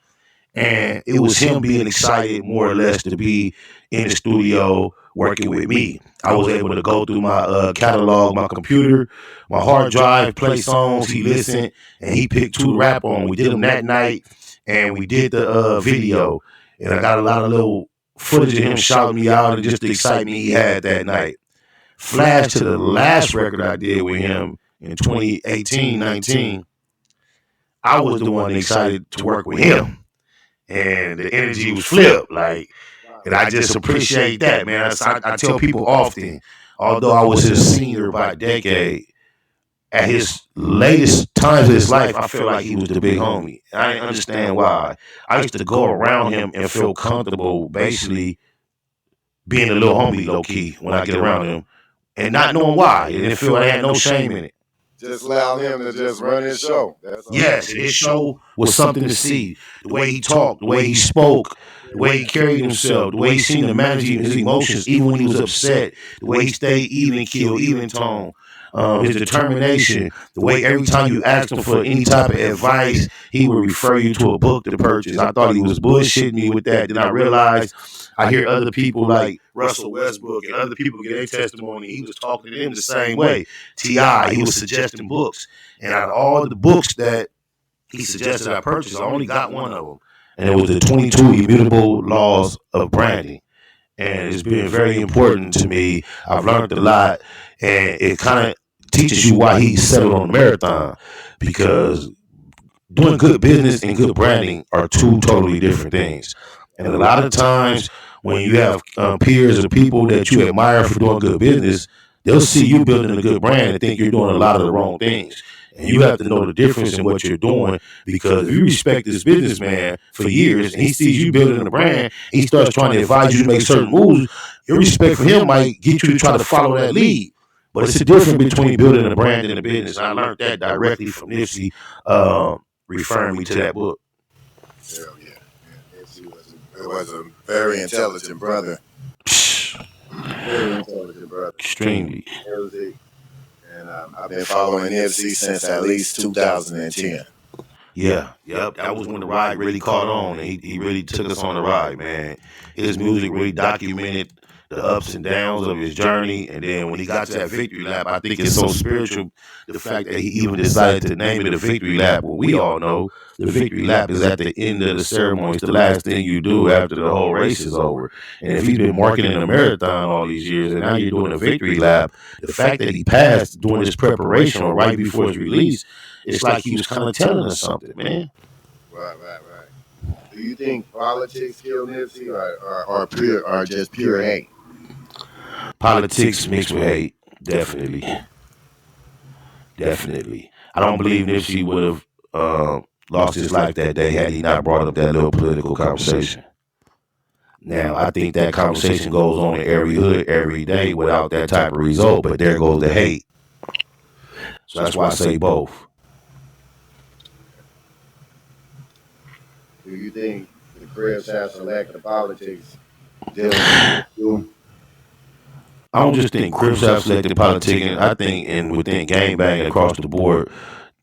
and it was him being excited more or less to be in the studio working with me. I was able to go through my catalog, my computer, my hard drive, play songs. He listened, and he picked 2 to rap on. We did them that night, and we did the video. And I got a lot of little footage of him shouting me out and just the excitement he had that night. Flash to the last record I did with him in 2018-19, I was the one excited to work with him. And the energy was flipped, like, and I just appreciate that, man. I tell people often, although I was his senior by a decade, at his latest times of his life, I feel like he was the big homie. I didn't understand why. I used to go around him and feel comfortable, basically being a little homie, low key, when I get around him, and not knowing why. And it feel like I had no shame in it. Just allow him to just run his show. Yes, his show was something to see. The way he talked, the way he spoke, the way he carried himself, the way he seemed to manage his emotions, even when he was upset, the way he stayed even keel, even tone, his determination, the way every time you asked him for any type of advice, he would refer you to a book to purchase. I thought he was bullshitting me with that. Then I realized I hear other people like Russell Westbrook and other people get their testimony. He was talking to them the same way. T.I., he was suggesting books. And out of all the books that he suggested I purchase, I only got one of them. And it was the 22 Immutable Laws of Branding. And it's been very important to me. I've learned a lot. And it kind of teaches you why he settled on the marathon. Because doing good business and good branding are 2 totally different things. And a lot of times when you have peers or people that you admire for doing good business, they'll see you building a good brand and think you're doing a lot of the wrong things. And you have to know the difference in what you're doing, because if you respect this businessman for years and he sees you building a brand, he starts trying to advise you to make certain moves, your respect for him might get you to try to follow that lead. But it's a difference between building a brand and a business. I learned that directly from Nipsey, referring me to that book. Hell yeah. It was a very intelligent brother. Very intelligent brother. Extremely. And I've been following Nipsey since at least 2010. Yeah, yep. That was when the ride really caught on, and he really took us on the ride, man. His music really documented the ups and downs of his journey, and then when he got to that victory lap, I think it's so spiritual, the fact that he even decided to name it a victory lap. Well, we all know the victory lap is at the end of the ceremony. It's the last thing you do after the whole race is over. And if he's been marketing a marathon all these years, and now you're doing a victory lap, the fact that he passed during his preparation or right before his release, it's like he was kind of telling us something, man. Right. Do you think politics killed Nipsey or just pure hate? Politics mixed with hate, definitely. I don't believe Nipsey would have lost his life that day had he not brought up that little political conversation. Now, I think that conversation goes on in every hood every day without that type of result, but there goes the hate. So that's why I say both. Do you think the Crips have selected politics dealing with you? I don't just think Crips have selected politicking. I think within gangbang across the board,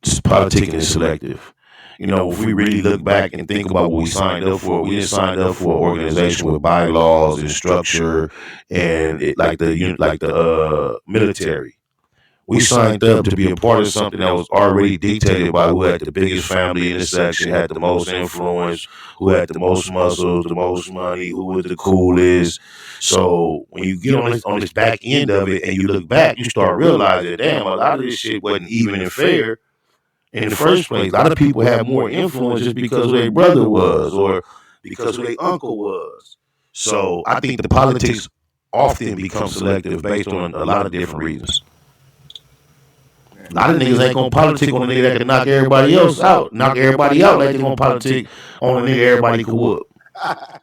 politicking is selective. You know, if we really look back and think about what we signed up for, we didn't sign up for an organization with bylaws and structure and like the military. We signed up to be a part of something that was already dictated by who had the biggest family in the section, had the most influence, who had the most muscles, the most money, who was the coolest. So when you get on this back end of it and you look back, you start realizing, damn, a lot of this shit wasn't even and fair in the first place. A lot of people had more influence just because who their brother was or because who their uncle was. So I think the politics often become selective based on a lot of different reasons. A lot of niggas ain't gonna politic on a nigga that can knock everybody else out. Knock everybody out like they gonna politic on a nigga everybody can whoop.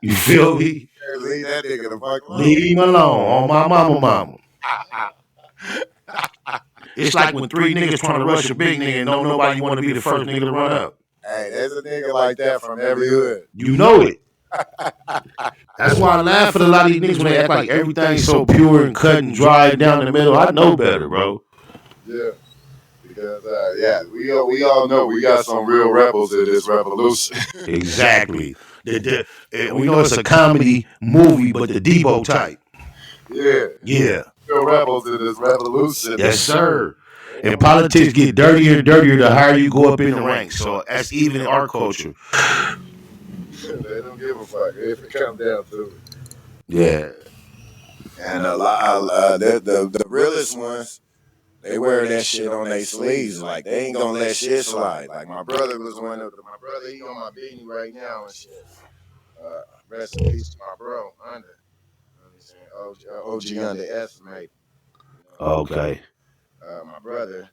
You feel me? Leave that nigga the fuck alone. Leave him alone. On my mama. It's like when 3 niggas trying to rush a big nigga and don't nobody want to be the first nigga to run up. Hey, there's a nigga like that from every hood. You know it. That's why I laugh at a lot of these niggas when they act like everything's so pure and cut and dry down the middle. I know better, bro. Yeah. Because we all know we got some real rebels in this revolution. Exactly. We know it's a comedy movie, but the Debo type. Yeah. Yeah. Real rebels in this revolution. Yes, sir. And politics get dirtier and dirtier the higher you go up in the ranks. So that's even in our culture. They don't give a fuck if it comes down to it. Yeah. And a lot, the realest ones, they wear that shit on their sleeves. Like they ain't gonna let shit slide. Like my brother was one of my brother. He on my beanie right now and shit. Rest in peace to my bro under. You know what I'm saying? OG underestimated. Okay. My brother,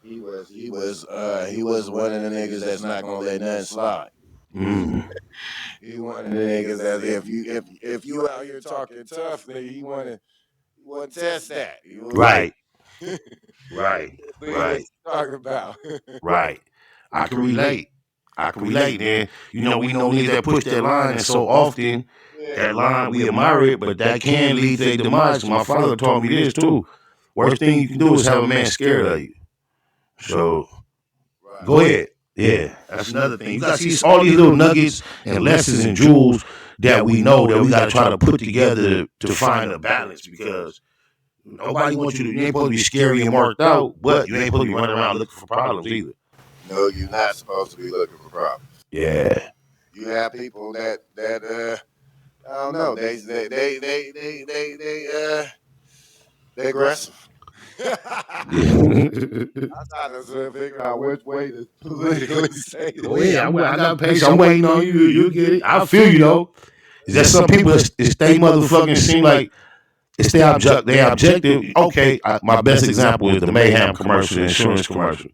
he was one of the niggas that's not gonna let nothing slide. Mm. He one of the niggas that if you out here talking tough, nigga, he wanna test that. Right. Right. See what Right. you talking about. Right. I can relate. Man. You know, we know niggas that push that line, and so often that line we admire it, but that can lead to their demise. My father taught me this too. Worst thing you can do is have a man scared of you. So Right. go ahead. Yeah, that's another thing. You got to see all these little nuggets and lessons and jewels that we know that we got to try to put together to find a balance, because nobody wants you to. You ain't supposed to be scary and marked out, but you ain't supposed to be running around looking for problems either. No, you're not supposed to be looking for problems. Yeah. You have people that I don't know. They aggressive. I'm trying to figure out which way to politically say this. Oh yeah, I got patience. I'm waiting on you. You get it. I feel you though. Is there some people that stay motherfucking seem like it's their objective? Okay, my best example is the Mayhem commercial, the insurance commercial.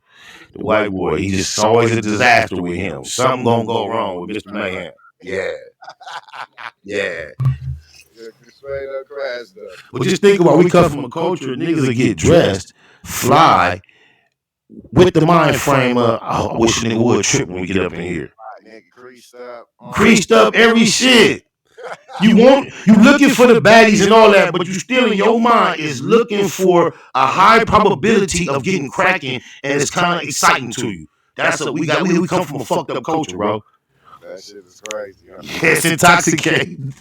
The white boy, he just always a disaster with him. Something gonna go wrong with Mr. Mayhem. Yeah, yeah. Straight up crash though. But just think about, we come from a culture, niggas that get dressed, fly, with the mind frame of, oh, I wish a nigga would trip when we get up in here. Nigga Creased up every shit. You looking for the baddies and all that, but you still in your mind is looking for a high probability of getting cracking, and it's kind of exciting to you. That's what we got. We come from a fucked up culture, bro. That shit is crazy. Huh? It's intoxicating.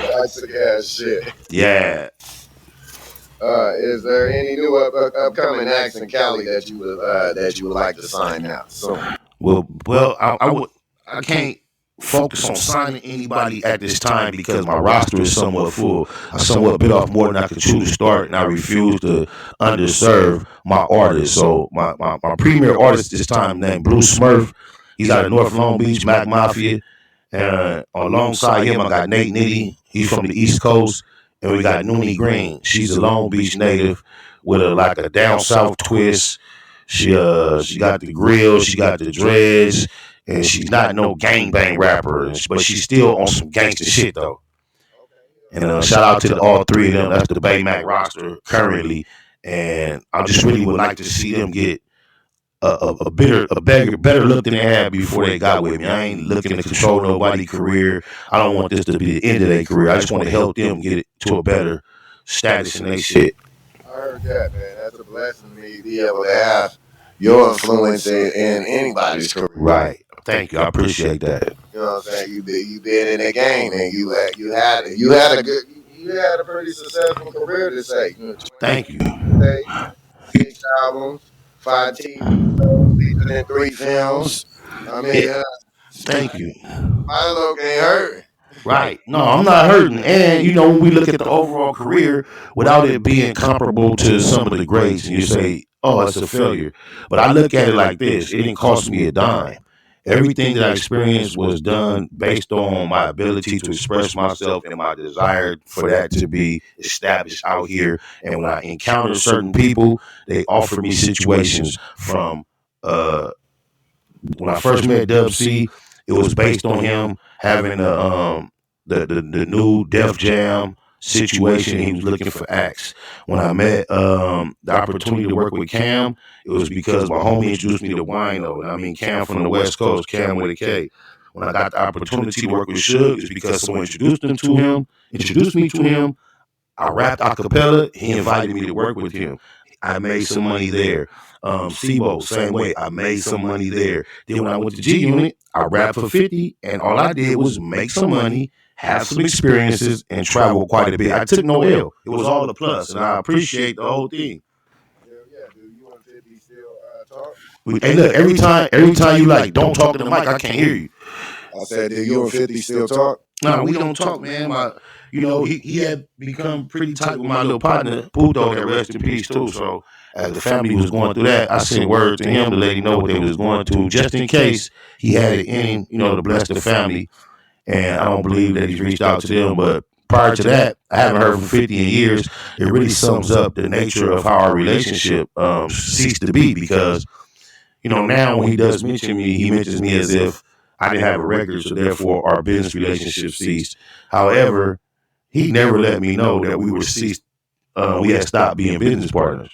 Toxic ass shit. Yeah. Is there any new upcoming acts in Cali that you would like to sign out? So, well, I can't focus on signing anybody at this time because my roster is somewhat full. I somewhat bit off more than I could chew to start, and I refuse to underserve my artists. So my premier artist this time named Bruce Smurf. He's out of North Long Beach, Mac Mafia. And alongside him, I got Nate Nitty. He's from the East Coast. And we got Noonie Green. She's a Long Beach native with a down south twist. She got the grill, she got the dreads, and she's not no gangbang rapper, but she's still on some gangster shit though. And shout out to all three of them. That's the Baymax roster currently, and I just really would like to see them get a better look than they had before they got with me. I ain't looking to control nobody's career. I don't want this to be the end of their career. I just want to help them get it to a better status in their shit. I heard that, man. That's a blessing to me to be able to have your influence in anybody's career. Right. Thank you. I appreciate that. You know what I'm saying? You been in the game, and you had a pretty successful career to say. Thank you. 6 albums, 5 TV shows, featured in 3 films. I mean, thank you. my look ain't hurt. Right. No, I'm not hurting. And, when we look at the overall career, without it being comparable to some of the greats, and you say, oh, it's a failure. But I look at it like this. It didn't cost me a dime. Everything that I experienced was done based on my ability to express myself and my desire for that to be established out here. And when I encounter certain people, they offer me situations from when I first met Dub C, it was based on him having the new Def Jam situation. He was looking for acts. When I met the opportunity to work with Cam, it was because my homie introduced me to Wino. I mean, Cam from the West Coast, Cam with a K. when I got the opportunity to work with Suge, it's because someone introduced me to him. I rapped a cappella. He invited me to work with him. I made some money there. Sibo, same way. I made some money there. Then when I went to G Unit, I rapped for 50, and all I did was make some money, have some experiences, and travel quite a bit. I took no L. It was all a plus, and I appreciate the whole thing. Yeah, dude, you and 50 still talk? Hey, look, every time you like don't talk to the mic, I can't hear you. I said, do you and 50 still talk? No, we don't talk, man. He had become pretty tight with my little partner, Puto, that rest in peace too. So as the family was going through that, I sent word to him to let him know what they was going through, just in case he had it in him, to bless the family. And I don't believe that he's reached out to them, but prior to that, I haven't heard from 50 in years. It really sums up the nature of how our relationship ceased to be, because now when he does mention me, he mentions me as if I didn't have a record, so therefore our business relationship ceased. However, he never let me know that we were ceased. We had stopped being business partners.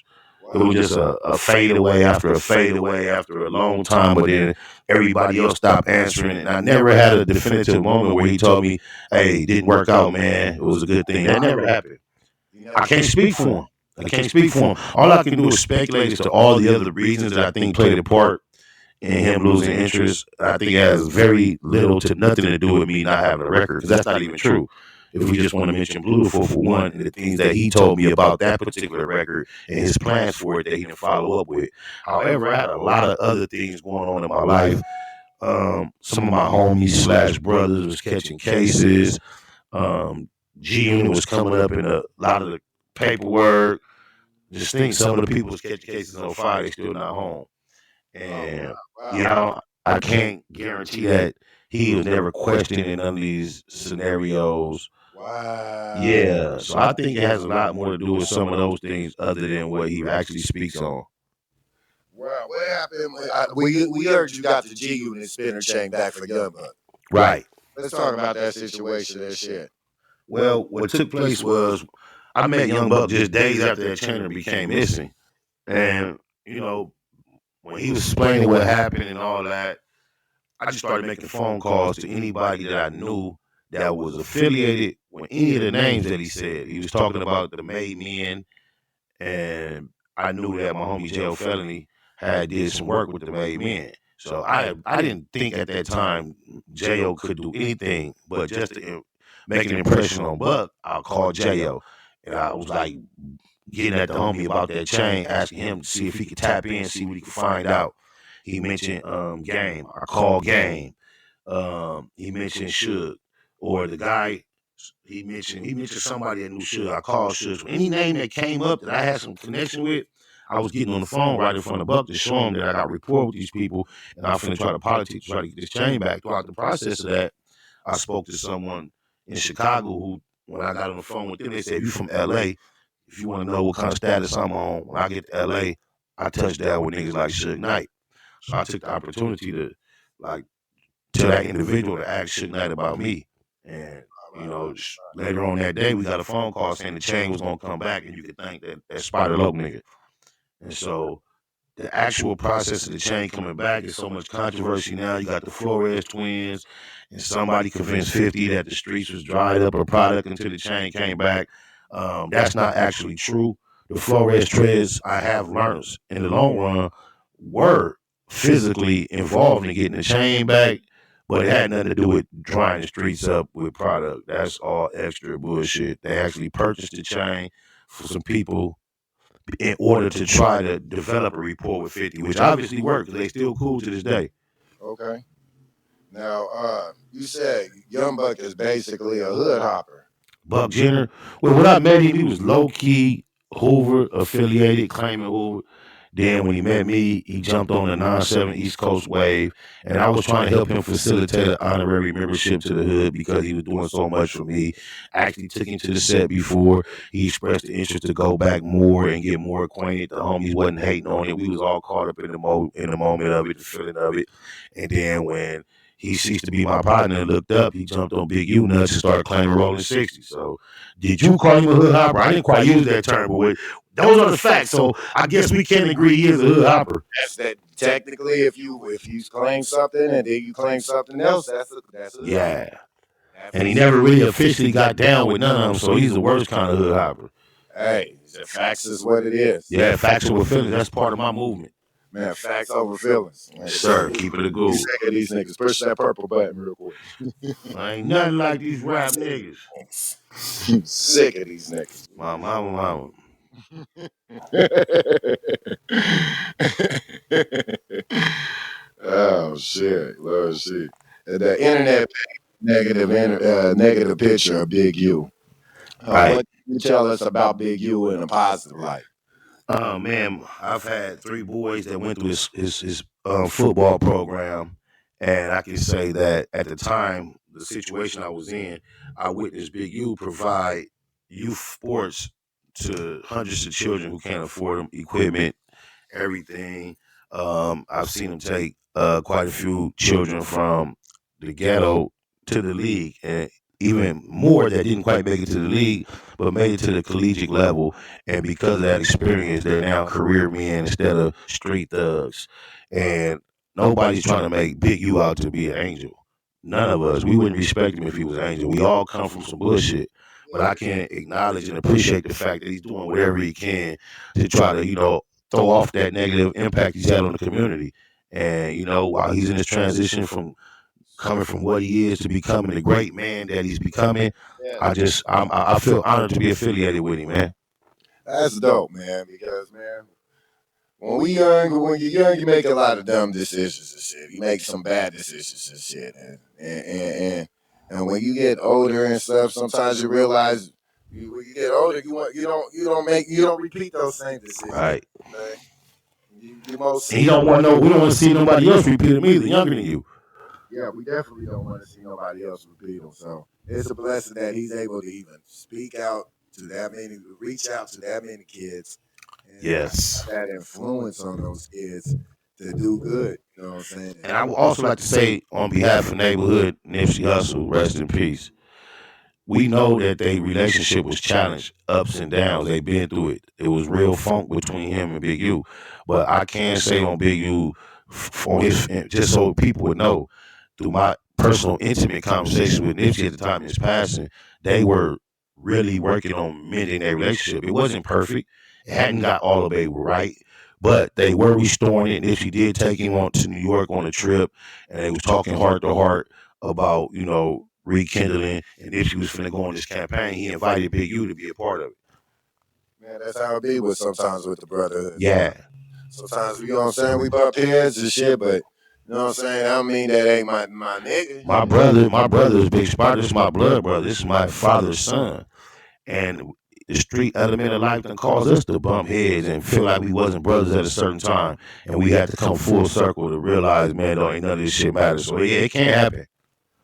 It was just a fade away after a long time, but then everybody else stopped answering, and I never had a definitive moment where he told me, "Hey, it didn't work out, man. It was a good thing." That never happened. I can't speak for him. All I can do is speculate as to all the other reasons that I think played a part in him losing interest. I think it has very little to nothing to do with me not having a record, because that's not even true. If we just want to mention Blutiful for one, and the things that he told me about that particular record and his plans for it that he didn't follow up with. However, I had a lot of other things going on in my life. Some of my homies / brothers was catching cases. G Unit was coming up in a lot of the paperwork. Just think some of the people was catching cases on fire, they still not home. And I can't guarantee that he was never questioned in none of these scenarios. Wow. Yeah, so I think it has a lot more to do with some of those things other than what he actually speaks on. Wow, what happened? We heard you got the G Unit spinner chain back for Young Buck. Right. Let's talk about that situation and shit. Well, what took place was I met Young Buck just days after that chainer became missing. And, when he was explaining what happened and all that, I just started making phone calls to anybody that I knew that was affiliated with any of the names that he said. He was talking about the Made Men, and I knew that my homie J.O. Felony had did some work with the Made Men. So I didn't think at that time J.O. could do anything, but just to make an impression on Buck, I'll call J.O. And I was like getting at the homie about that chain, asking him to see if he could tap in, see what he could find out. He mentioned Game. I called Game. He mentioned Suge, or the guy. He mentioned somebody that knew Suge. I called Suge. Any name that came up that I had some connection with, I was getting on the phone right in front of Buck to show him that I got rapport with these people, and I'm finna try to politic to try to get this chain back. Throughout the process of that, I spoke to someone in Chicago who, when I got on the phone with them, they said, "If you from LA, if you want to know what kind of status I'm on, when I get to LA, I touch down with niggas like Suge Knight." So I took the opportunity to tell that individual to ask Suge Knight about me. And later on that day, we got a phone call saying the chain was gonna come back, and you could think that Spider Loc nigga. And so the actual process of the chain coming back is so much controversy now. You got the Flores twins, and somebody convinced 50 that the streets was dried up or product until the chain came back. That's not actually true. The Flores treads, I have learned in the long run, were physically involved in getting the chain back, but it had nothing to do with drying the streets up with product. That's all extra bullshit. They actually purchased the chain for some people in order to try to develop a rapport with 50, which obviously worked because they still cool to this day. Okay. Now, you said Young Buck is basically a hood hopper. Buck Jenner. Well, when I met him, he was low-key Hoover affiliated, claiming Hoover. Then when he met me, he jumped on the 9/7 East Coast wave, and I was trying to help him facilitate an honorary membership to the hood because he was doing so much for me. I actually took him to the set before. He expressed the interest to go back more and get more acquainted. The homies wasn't hating on it. We was all caught up in the moment of it, the feeling of it. And then when he ceased to be my partner and looked up. He jumped on Big U nuts and started claiming rolling 60. So, did you call him a hood hopper? I didn't quite use that term, but those are the facts. So, I guess we can agree he is a hood hopper. That's that. Technically, if you claim something and then you claim something else, that's a yeah. And he never really officially got down with none of them, so he's the worst kind of hood hopper. Hey, the facts is what it is. Yeah, facts over feelings. That's part of my movement. Man, facts over feelings. Yes, sir, keep it a good. You sick of these niggas. Push that purple button real quick. I ain't nothing like these rap niggas. You sick of these niggas. My mama. Oh shit, Lord shit. The internet negative picture of Big U. Right. What can you tell us about Big U in a positive light? Man, I've had 3 boys that went through his football program, and I can say that at the time, the situation I was in, I witnessed Big U provide youth sports to hundreds of children who can't afford them, equipment, everything. I've seen him take quite a few children from the ghetto to the league, and even more that didn't quite make it to the league, but made it to the collegiate level. And because of that experience, they're now career men instead of street thugs. And nobody's trying to make Big U out to be an angel. None of us. We wouldn't respect him if he was an angel. We all come from some bullshit. But I can acknowledge and appreciate the fact that he's doing whatever he can to try to, throw off that negative impact he's had on the community. And, while he's in this transition from coming from what he is to becoming the great man that he's becoming, I feel honored to be affiliated with him, man. That's dope, man, because, man, when you're young, you make a lot of dumb decisions and shit. You make some bad decisions and shit. And when you get older and stuff, sometimes you realize when you get older, you don't repeat those same decisions. Right. Okay? We don't want to see nobody else repeat them either, younger than you. Yeah, we definitely don't want to see nobody else repeat them. So it's a blessing that he's able to even speak out to that many, reach out to that many kids. And yes. That influence on those kids to do good. You know what I'm saying? And I would also like to say, on behalf of neighborhood Nipsey Hussle, rest in peace. We know that their relationship was challenged, ups and downs. They've been through it. It was real funk between him and Big U. But I can say on Big U, just so people would know, through my personal intimate conversation with Nipsey at the time of his passing, they were really working on mending their relationship. It wasn't perfect. It hadn't got all of it right, but they were restoring it. Nipsey did take him on to New York on a trip, and they was talking heart to heart about, rekindling. And Nipsey was finna go on this campaign. He invited Big U to be a part of it. Man, that's how it be sometimes with the brotherhood. Yeah. Sometimes, we bump heads and shit, but you know what I'm saying? I don't mean that ain't my nigga. My brother is Big Spot. This is my blood brother. This is my father's son. And the street element of life can cause us to bump heads and feel like we wasn't brothers at a certain time. And we had to come full circle to realize, man, ain't none of this shit matter. So yeah, it can't happen.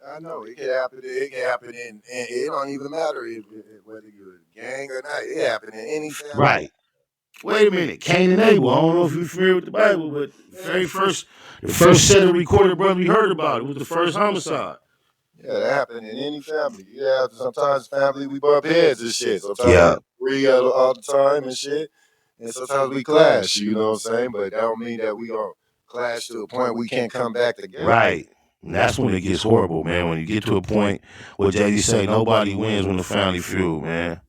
I know it can happen. It can happen and it don't even matter whether you're a gang or not. It happen in any family. Right. Wait a minute, Cain and Abel. I don't know if you're familiar with the Bible, but the first set of recorded brother we heard about, it was the first homicide. Yeah, that happened in any family. Yeah, sometimes family we bump heads and shit. Sometimes we agree all the time and shit. And sometimes we clash, you know what I'm saying? But that don't mean that we gonna clash to a point we can't come back together. Right. And that's when it gets horrible, man. When you get to a point where Jay-Z say nobody wins when the family feud, man.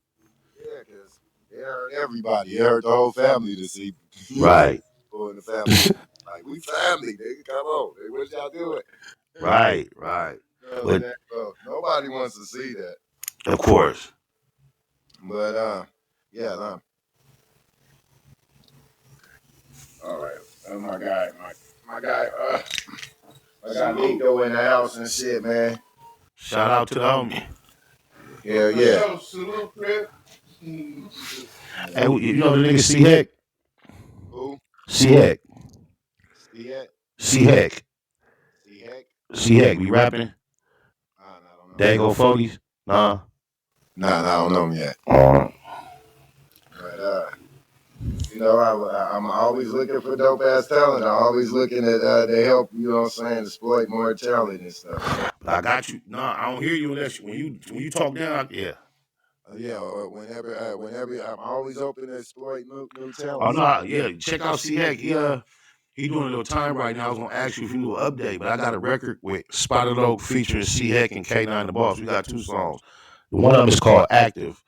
Yeah, because it hurt everybody. It hurt the whole family to see right. people in the family. Like, we family, nigga. Come on. What y'all doing? Right. But nobody wants to see that. Of course. But yeah, all right. My guy Nico in the house and shit, man. Shout out to the homie. Hell yeah. Hey, you know the nigga C-Heck? Who? C-Heck. C-Heck. C-Heck, we rapping? I don't know. Dago 40s? Nah, I don't know him yet. But, You know, I'm always looking for dope ass talent. I'm always looking at to help. You know what I'm saying? Exploit more talent and stuff. But I got you. No, I don't hear you unless when you talk down. Yeah. Yeah, whenever I'm always open to exploit new talent. Oh no, yeah. Check out C Heck. He doing a little time right now. I was gonna ask you if you knew an update, but I got a record with Spotted Oak featuring C Heck and K9 the Boss. We got 2 songs. One of them is called Active.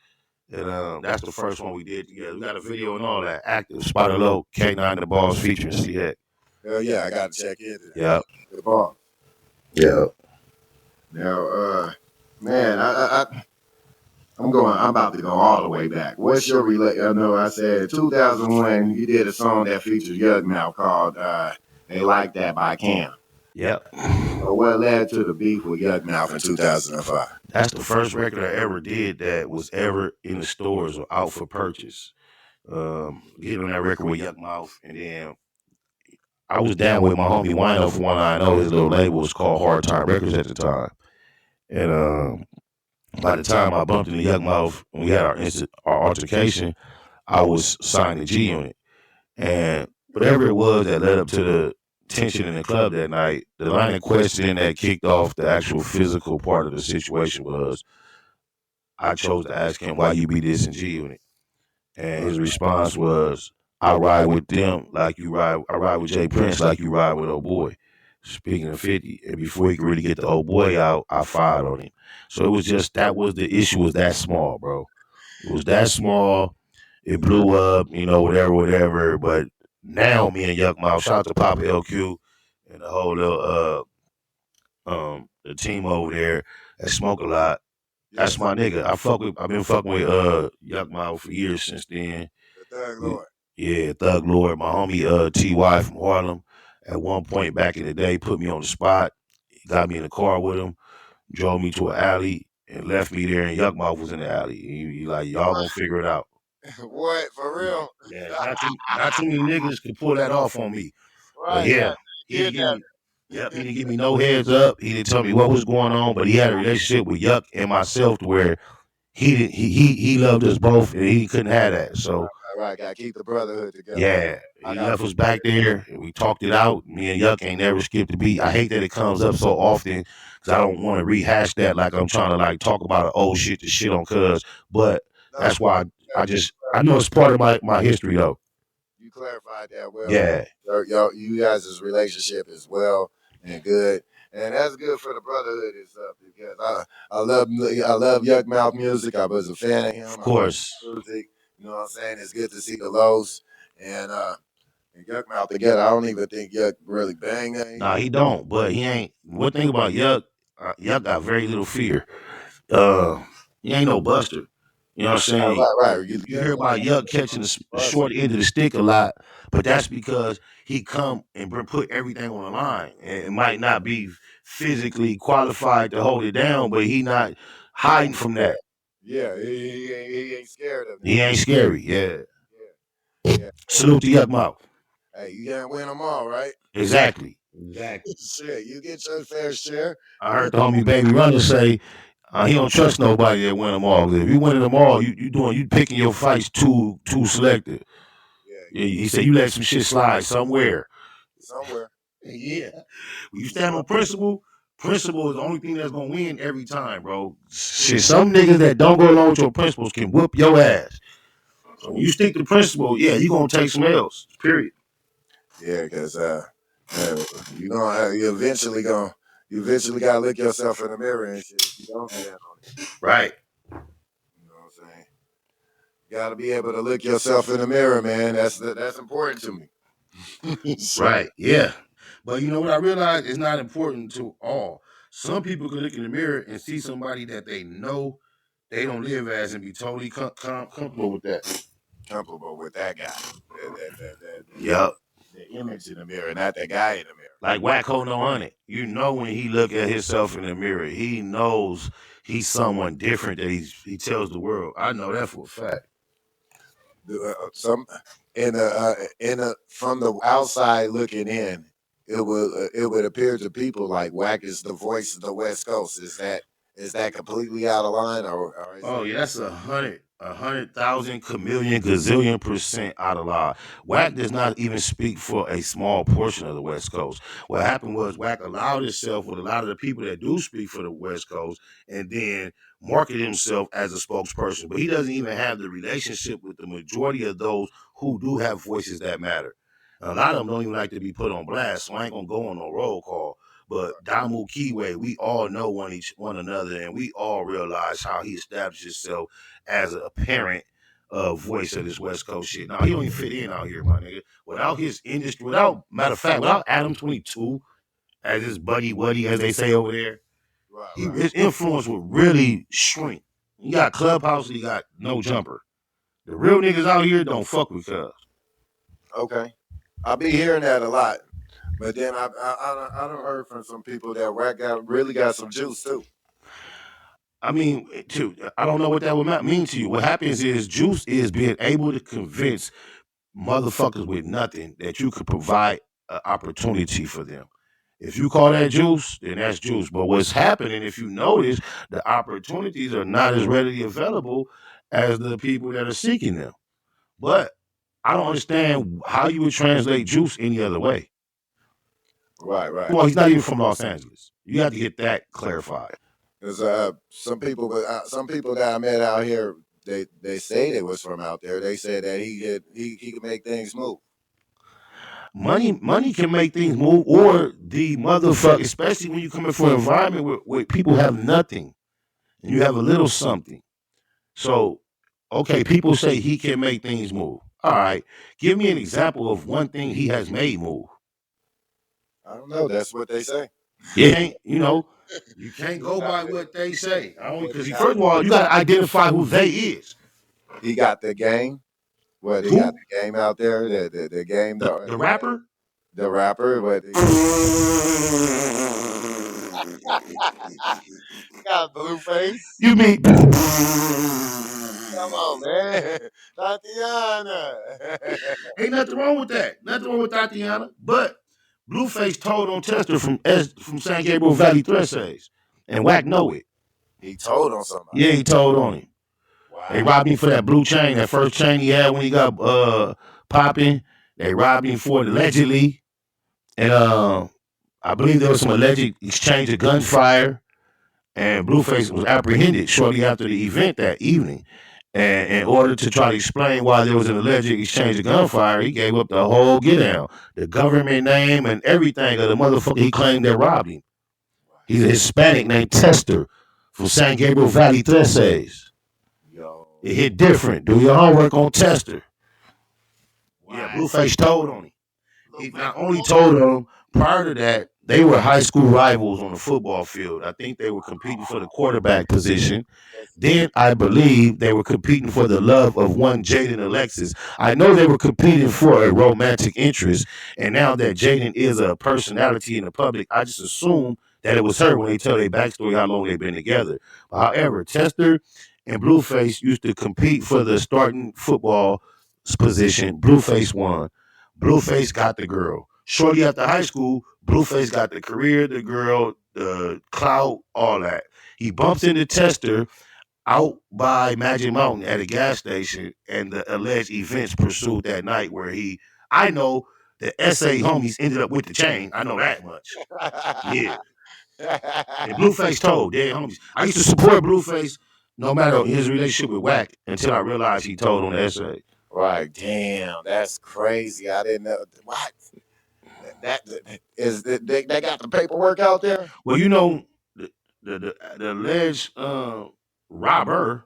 And that's the first one we did together. We got a video and all that. Active, Spotted Oak, K9 the Boss featuring C Heck. Hell yeah, I gotta check into that. Yeah. The Boss. Yeah. Now, man, I'm about to go all the way back. What's your I know I said 2001. You did a song that features Young Mouth called "They Like That" by Cam. Yep. What led to the beef with Young Mouth in 2005? That's the first record I ever did that was ever in the stores or out for purchase. Getting on that record with Yuck Mouth, and then I was down with my homie Wino from 190. His little label was called Hard Time Records at the time. And by the time I bumped into Yuck Mouth and we had our altercation, I was signed to G Unit. And whatever it was that led up to the tension in the club that night, the line of questioning that kicked off the actual physical part of the situation was, I chose to ask him, why you be this in G Unit? And his response was, I ride with them like you ride, I ride with Jay Prince like you ride with old boy. Speaking of 50, and before he could really get the old boy out, I fired on him. So it was just, that was the issue, was that small, bro. It was that small. It blew up, whatever. But now me and Yuck Mouth, shout out to Papa LQ and the whole little the team over there that smoke a lot. That's my nigga. I've been fucking with Yuck Mouth for years since then. The Thug Lord. Yeah, Thug Lord. My homie TY from Harlem at one point back in the day put me on the spot. He got me in the car with him, drove me to an alley, and left me there, and Yuck Mouth was in the alley. He like, y'all gonna figure it out. What, for real? Yeah, not too many niggas could pull that off on me. Right. But yeah, he didn't give me no heads up. He didn't tell me what was going on, but he had a relationship with Yuck and myself to where he loved us both and he couldn't have that. So right, gotta keep the brotherhood together. Yeah, he left us back there and we talked it out. Me and Yuck ain't never skipped a beat. I hate that it comes up so often because I don't want to rehash that like I'm trying to like talk about an old shit to shit on cuz. But that's why I know it's part of my history though. You clarified that well. Yeah. You guys' relationship is well and good. And that's good for the brotherhood and stuff because I love Yuck Mouth music. I was a fan of him. Of course. Music, you know what I'm saying? It's good to see the lows and Yuck Mouth together. I don't even think Yuck really banged that. Nah, he don't. But he ain't. One thing about Yuck, Yuck got very little fear. He ain't no buster. You know what I'm saying? Right. You hear about Yuck catching the short end of the stick a lot, but that's because he come and put everything on the line. And it might not be physically qualified to hold it down, but he not hiding from that. Yeah, he ain't scared of it. He ain't scary, yeah. Salute to Yuck Mouth. Hey, you can't win them all, right? Exactly. Shit, you get your fair share. I heard the homie Baby Runner say, he don't trust nobody that win them all. If you winning them all, you picking your fights too selective. Yeah, he said you let some shit slide somewhere. Yeah. When you stand on principle is the only thing that's gonna win every time, bro. Shit, some niggas that don't go along with your principles can whoop your ass. So when you stick to principle, yeah, you gonna take some L's. Period. Yeah, because you eventually gotta look yourself in the mirror and shit. If you don't stand on it. Right. You know what I'm saying? You gotta be able to look yourself in the mirror, man. That's important to me. Right. Yeah. But you know what I realized? It's not important to all. Some people can look in the mirror and see somebody that they know they don't live as and be totally comfortable with that. Comfortable with that guy. Yup. The image in the mirror, not that guy in the mirror. Like Wack no honey. You know when he look at himself in the mirror, he knows he's someone different that he tells the world. I know that for a fact. From the outside looking in, it would appear to people like Wack is the voice of the West Coast. Is that completely out of line or yeah, that's 100 100,000 chameleon gazillion percent out of line. Wack does not even speak for a small portion of the West Coast. What happened was Wack allowed himself with a lot of the people that do speak for the West Coast and then market himself as a spokesperson. But he doesn't even have the relationship with the majority of those who do have voices that matter. A lot of them don't even like to be put on blast, so I ain't gonna go on no roll call. But Damu Kiwe, we all know one another, and we all realize how he established himself as a apparent voice of this West Coast shit. Now he don't even fit in out here, my nigga. Without his industry, matter of fact, without Adam 22 as his buddy Wuddy, as they say over there, his influence would really shrink. You got Clubhouse, and you got No Jumper. The real niggas out here don't fuck with Cuz. Okay, I be hearing that a lot, but then I don't heard from some people that Wack really got some juice too. I mean, too, I don't know what that would mean to you. What happens is Juice is being able to convince motherfuckers with nothing that you could provide an opportunity for them. If you call that juice, then that's juice. But what's happening, if you notice, the opportunities are not as readily available as the people that are seeking them. But I don't understand how you would translate juice any other way. Right. Well, he's not even from Los Angeles. You have to get that clarified. Because some people that I met out here, they say they was from out there. They said that he could make things move. Money can make things move, or the motherfucker, especially when you come in for an environment where people have nothing and you have a little something. So, okay, people say he can make things move. All right, give me an example of one thing he has made move. I don't know. That's what they say. Yeah, you can't go by what they say. Because first of all, you got to identify who they is. He got the game. What he got the game out there? The game. The rapper. The rapper. What? Got a blue face. You mean? Come on, man. Tatiana. Ain't nothing wrong with that. Nothing wrong with Tatiana. But Blueface told on Tester from San Gabriel Valley Thresays. And Wack know it. He told on somebody. Yeah, he told on him. Wow. They robbed him for that blue chain, that first chain he had when he got popping. They robbed him for it allegedly. And I believe there was some alleged exchange of gunfire. And Blueface was apprehended shortly after the event that evening. And in order to try to explain why there was an alleged exchange of gunfire, he gave up the whole get down, the government name and everything of the motherfucker he claimed that robbed him. He's a Hispanic named Tester from San Gabriel Valley Thresays. It hit different. Do your homework on Tester. Wow. Yeah, Blueface told on him. He not only told on him, prior to that, they were high school rivals on the football field. I think they were competing for the quarterback position. Then I believe they were competing for the love of one Jaden Alexis. I know they were competing for a romantic interest. And now that Jaden is a personality in the public, I just assume that it was her when they tell their backstory, how long they've been together. However, Tester and Blueface used to compete for the starting football position. Blueface won. Blueface got the girl. Shortly after high school, Blueface got the career, the girl, the clout, all that. He bumps into Tester out by Magic Mountain at a gas station, and the alleged events pursued that night where I know the SA homies ended up with the chain. I know that much. Yeah. And Blueface told dead homies. I used to support Blueface no matter his relationship with Wack until I realized he told on the SA. Right. Damn, that's crazy. I didn't know. What? They got the paperwork out there? Well, the alleged robber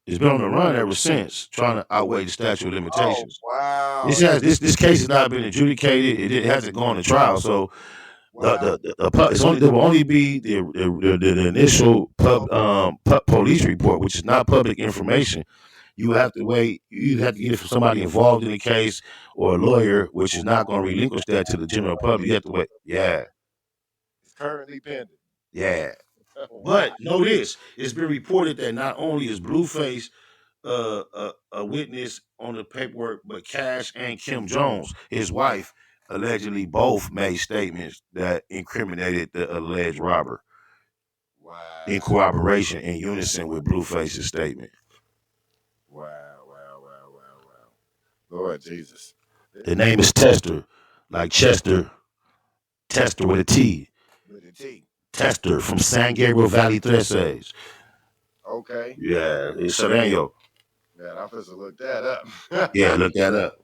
has been on the run ever since, trying to outweigh the statute of limitations. Oh, wow. This case has not been adjudicated. It hasn't gone to trial. So there will only be the initial police report, which is not public information. You have to wait. You have to get it from somebody involved in the case or a lawyer, which is not going to relinquish that to the general public. You have to wait. Yeah. It's currently pending. Yeah. But know this: it's been reported that not only is Blueface a witness on the paperwork, but Cash and Kim Jones, his wife, allegedly both made statements that incriminated the alleged robber. Wow. In corroboration, in unison with Blueface's statement. Wow. Lord Jesus. The name is Tester, like Chester, Tester with a T. With a T. Tester from San Gabriel Valley, Texas. Okay. Yeah, it's Sereno. Man, I'm supposed to look that up. Yeah, look that up.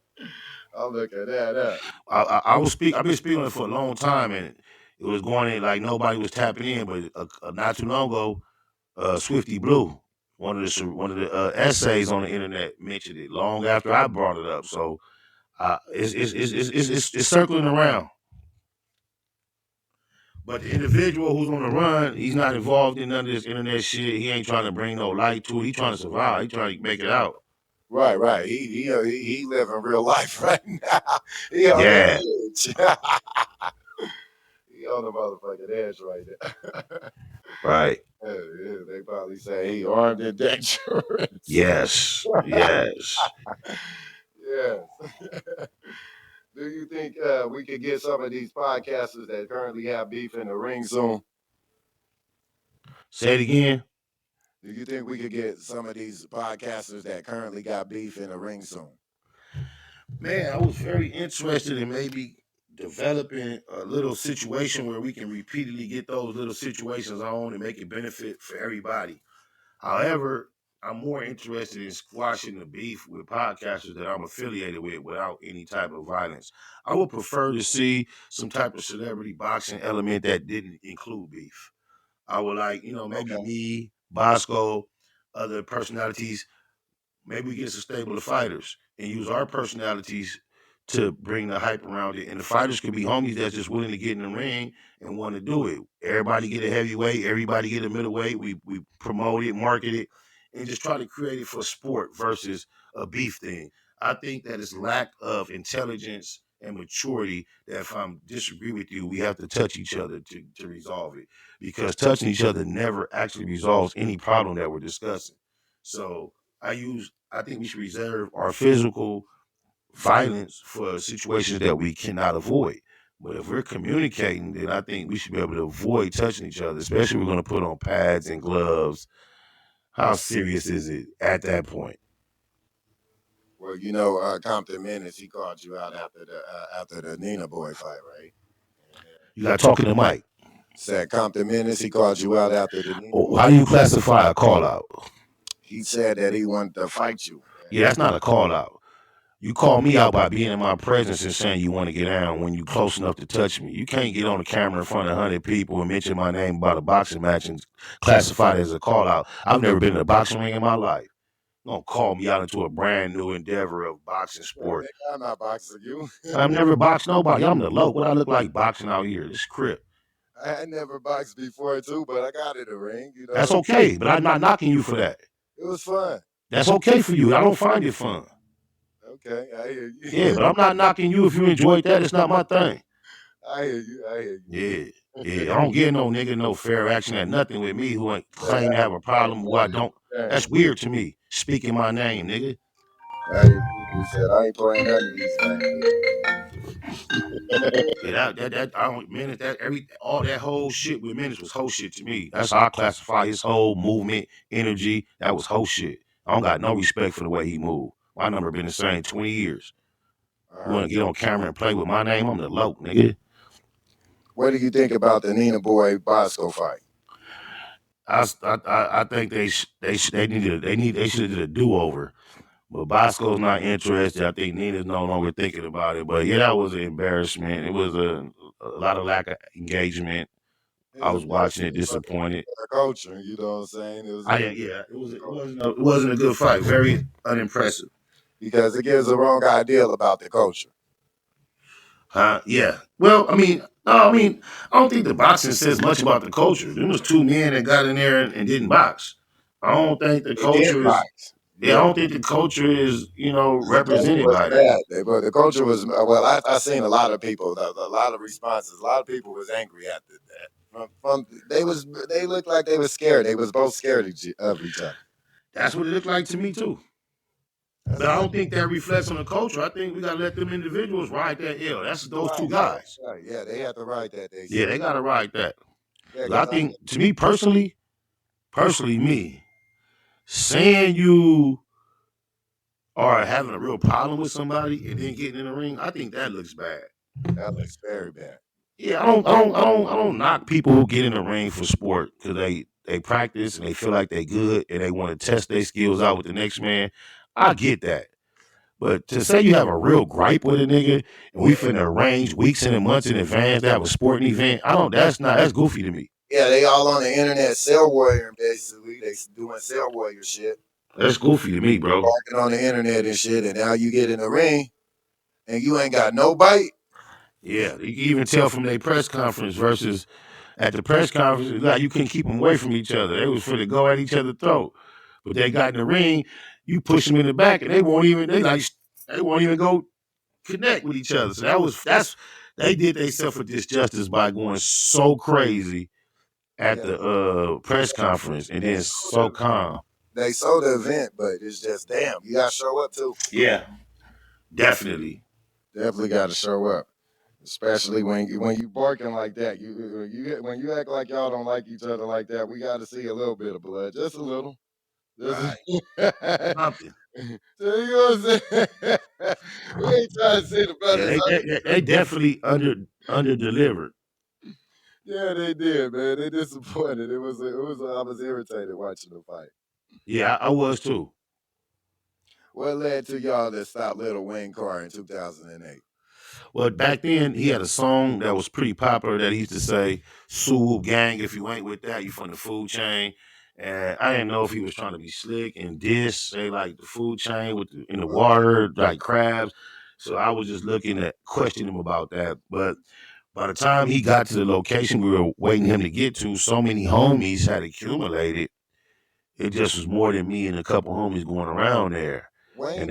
I'll look at that up. I've been speaking on it for a long time, and it was going in like nobody was tapping in. But not too long ago, Swifty Blue, one of the essays on the internet mentioned it long after I brought it up. So it's circling around. But the individual who's on the run, he's not involved in none of this internet shit. He ain't trying to bring no light to it. He's trying to survive. He's trying to make it out. Right. He living real life right now. He on Yeah. the edge. He on the motherfucking edge right now. Right. Yeah, they probably say he armed and dangerous. Yes. Yes. Do you think we could get some of these podcasters that currently have beef in the ring soon? Say it again. Do you think we could get some of these podcasters that currently got beef in the ring soon? Man, I was very interested in maybe developing a little situation where we can repeatedly get those little situations on and make it benefit for everybody. However, I'm more interested in squashing the beef with podcasters that I'm affiliated with without any type of violence. I would prefer to see some type of celebrity boxing element that didn't include beef. I would like, maybe me, Bosco, other personalities. Maybe we get some stable of fighters and use our personalities to bring the hype around it. And the fighters could be homies that's just willing to get in the ring and want to do it. Everybody get a heavyweight, everybody get a middleweight. We promote it, market it, and just try to create it for sport versus a beef thing. I think that it's lack of intelligence and maturity that if I disagree with you, we have to touch each other to resolve it. Because touching each other never actually resolves any problem that we're discussing. So I think we should reserve our physical violence for situations that we cannot avoid. But if we're communicating, then I think we should be able to avoid touching each other, especially if we're going to put on pads and gloves. How serious is it at that point? Well, Compton Menace, he called you out after the Nina Boy fight, right? You got talking to Mike. Said Compton Menace, he called you out after the Nina Boy. How do you classify a call out? He said that he wanted to fight you. Yeah, that's not a call out. You call me out by being in my presence and saying you want to get down when you close enough to touch me. You can't get on the camera in front of 100 people and mention my name about a boxing match and classify it as a call out. I've never been in a boxing ring in my life. You don't call me out into a brand new endeavor of boxing sport. I'm not boxing you. I've never boxed nobody. I'm the low. What I look like boxing out here? This crip. I had never boxed before too, but I got in the ring. That's okay, but I'm not knocking you for that. It was fun. That's okay for you. I don't find it fun. Okay, I hear you. Yeah, but I'm not knocking you if you enjoyed that. It's not my thing. I hear you. Yeah. I don't get no nigga no fair action at nothing with me who ain't claim to have a problem who I don't. That's weird to me. Speaking my name, nigga. You said I ain't playing none of these games. All that whole shit with Menace was whole shit to me. That's how I classify his whole movement, energy. That was whole shit. I don't got no respect for the way he moved. My number been the same 20 years. You want to get on camera and play with my name? I'm the low, nigga. What do you think about the Nina Boy Bosco fight? I think they should have did a do-over. But Bosco's not interested. I think Nina's no longer thinking about it. But yeah, that was an embarrassment. It was a lot of lack of engagement. I was watching it disappointed. Culture, you know what I'm saying? It wasn't a good fight. Very unimpressive. Because it gives the wrong idea about the culture. Yeah. Well, I don't think the boxing says much about the culture. There was two men that got in there and didn't box. I don't think the culture is. Yeah, I don't think the culture is, represented by that. But the culture was, well, I seen a lot of people, a lot of responses. A lot of people was angry after that. They looked like they were scared. They was both scared of each other. That's what it looked like to me too. But I don't think that reflects on the culture. I think we gotta let them individuals ride that hill. That's those two guys. Yeah, they have to ride that. They gotta ride that. I think, to me personally, me saying you or having a real problem with somebody and then getting in the ring, I think that looks bad. That looks very bad. Yeah, I don't knock people who get in the ring for sport because they practice and they feel like they good and they want to test their skills out with the next man. I get that. But to say you have a real gripe with a nigga and we finna arrange weeks and months in advance to have a sporting event, that's goofy to me. Yeah, they all on the internet cell warrior basically. They doing cell warrior shit. That's goofy to me, bro. Talking on the internet and shit, and now you get in the ring and you ain't got no bite. Yeah, you can even tell from their press conference versus at the press conference, like you couldn't keep them away from each other. They was finna go at each other's throat. But they got in the ring, you push them in the back, and they won't even go connect with each other. So they did themselves a disjustice by going so crazy at the press conference and then so calm. They sold the event, but it's just damn, you gotta show up too. Yeah, definitely got to show up, especially when you barking like that. When you act like y'all don't like each other like that, we got to see a little bit of blood, just a little. Right. Something. So you know what I'm saying? We ain't trying to see the brothers. Yeah, they definitely under delivered. Yeah, they did, man. They disappointed. I was irritated watching the fight. Yeah, I was too. What led to y'all to stop Lil Wayne car in 2008? Well, back then he had a song that was pretty popular that he used to say, "Sue gang, if you ain't with that, you from the food chain." And I didn't know if he was trying to be slick and say like the food chain in the water, like crabs. So I was just looking at question him about that. But by the time he got to the location we were waiting him to get to, so many homies had accumulated. It just was more than me and a couple homies going around there. Wayne,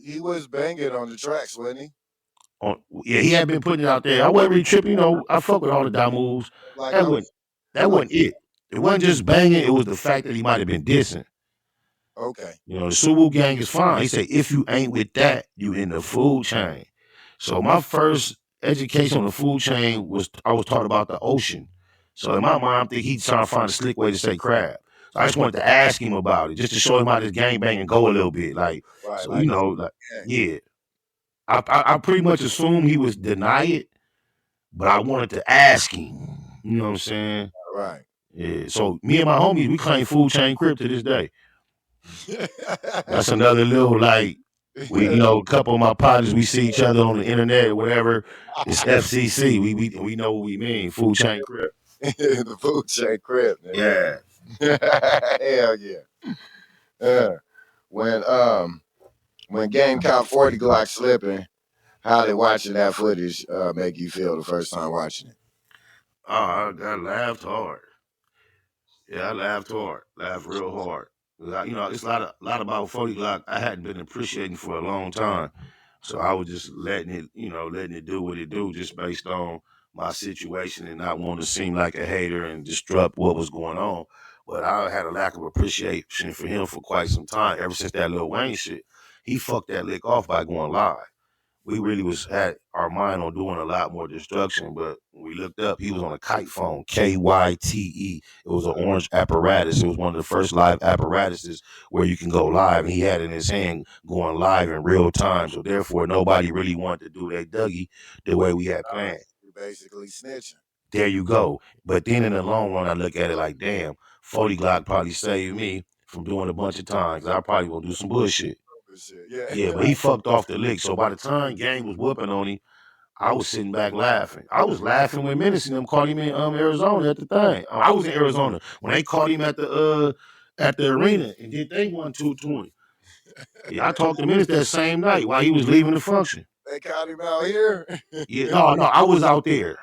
he was banging on the tracks, wasn't he? Yeah, he had been putting it out there. I wasn't really tripping, I fuck with all the dime moves. That wasn't it. It wasn't just banging, it was the fact that he might have been dissing. Okay. The Suwu gang is fine. He said, if you ain't with that, you in the food chain. So my first education on the food chain I was taught about the ocean. So in my mind, I'm thinking he's trying to find a slick way to say crab. So I just wanted to ask him about it, just to show him how this gang banging go a little bit. Like, right, so yeah. I pretty much assumed he was deny it, but I wanted to ask him. You know what I'm saying? Right. Yeah. So me and my homies, we claim food chain crib to this day. That's another little we a couple of my partners, we see each other on the internet or whatever. It's FCC. We know what we mean. Food chain crib. The food chain crib. Man. Yeah. Hell yeah. When Game caught 40 Glocc slipping, how did watching that footage make you feel the first time watching it? Oh, I laughed hard. Yeah, I laughed hard. Laughed real hard. It's a lot about 40 Glocc I hadn't been appreciating for a long time. So I was just letting it do what it do, just based on my situation and not wanting to seem like a hater and disrupt what was going on. But I had a lack of appreciation for him for quite some time, ever since that Lil Wayne shit. He fucked that lick off by going live. We really had our mind on doing a lot more destruction, but when we looked up, he was on a kite phone, KYTE. It was an orange apparatus. It was one of the first live apparatuses where you can go live, and he had it in his hand going live in real time. So therefore, nobody really wanted to do their Dougie the way we had planned. You're basically snitching. There you go. But then in the long run, I look at it like, damn, 40 Glocc probably saved me from doing a bunch of times. I probably gonna do some bullshit. Yeah, but he fucked off the lick. So by the time Gang was whooping on him, I was sitting back laughing. I was laughing when Menace and them caught him in Arizona at the thing. I was in Arizona when they caught him at the arena and did they 1-2 to him. Yeah, I talked to Menace that same night while he was leaving the function. They caught him out here? Yeah, no, I was out there.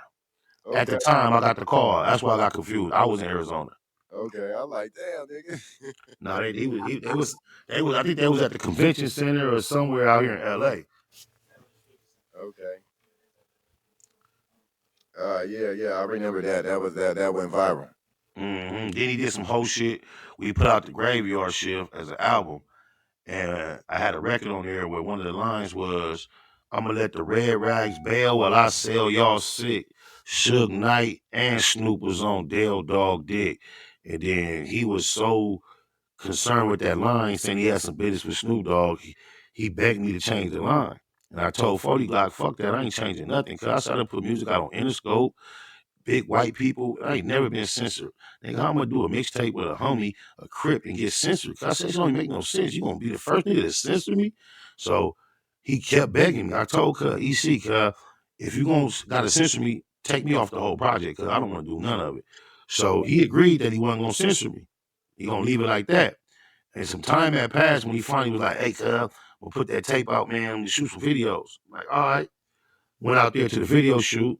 Okay. At the time I got the call. That's why I got confused. I was in Arizona. Okay, I'm like, damn, nigga. No, I think they was at the convention center or somewhere out here in LA. Okay. Yeah, I remember that. That went viral. Mm-hmm. Then he did some whole shit. We put out the Graveyard Shift as an album, and I had a record on there where one of the lines was, "I'm gonna let the red rags bail while I sell y'all sick." Suge Knight and Snoop was on Dale Dog Dick, and then he was so concerned with that line, saying he had some business with Snoop Dogg. he begged me to change the line. And I told 40 Glocc, fuck that, I ain't changing nothing. Cause I started to put music out on Interscope, big white people. I ain't never been censored. Nigga, how I'm gonna do a mixtape with a homie, a Crip, and get censored? Cause I said, it don't even make no sense. You gonna be the first nigga to censor me? So he kept begging me. I told EC, if you gotta censor me, take me off the whole project, cause I don't wanna do none of it. So he agreed that he wasn't gonna censor me. He gonna leave it like that. And some time had passed when he finally was like, hey, we'll put that tape out, man, to shoot some videos. I'm like, all right. Went out there to the video shoot.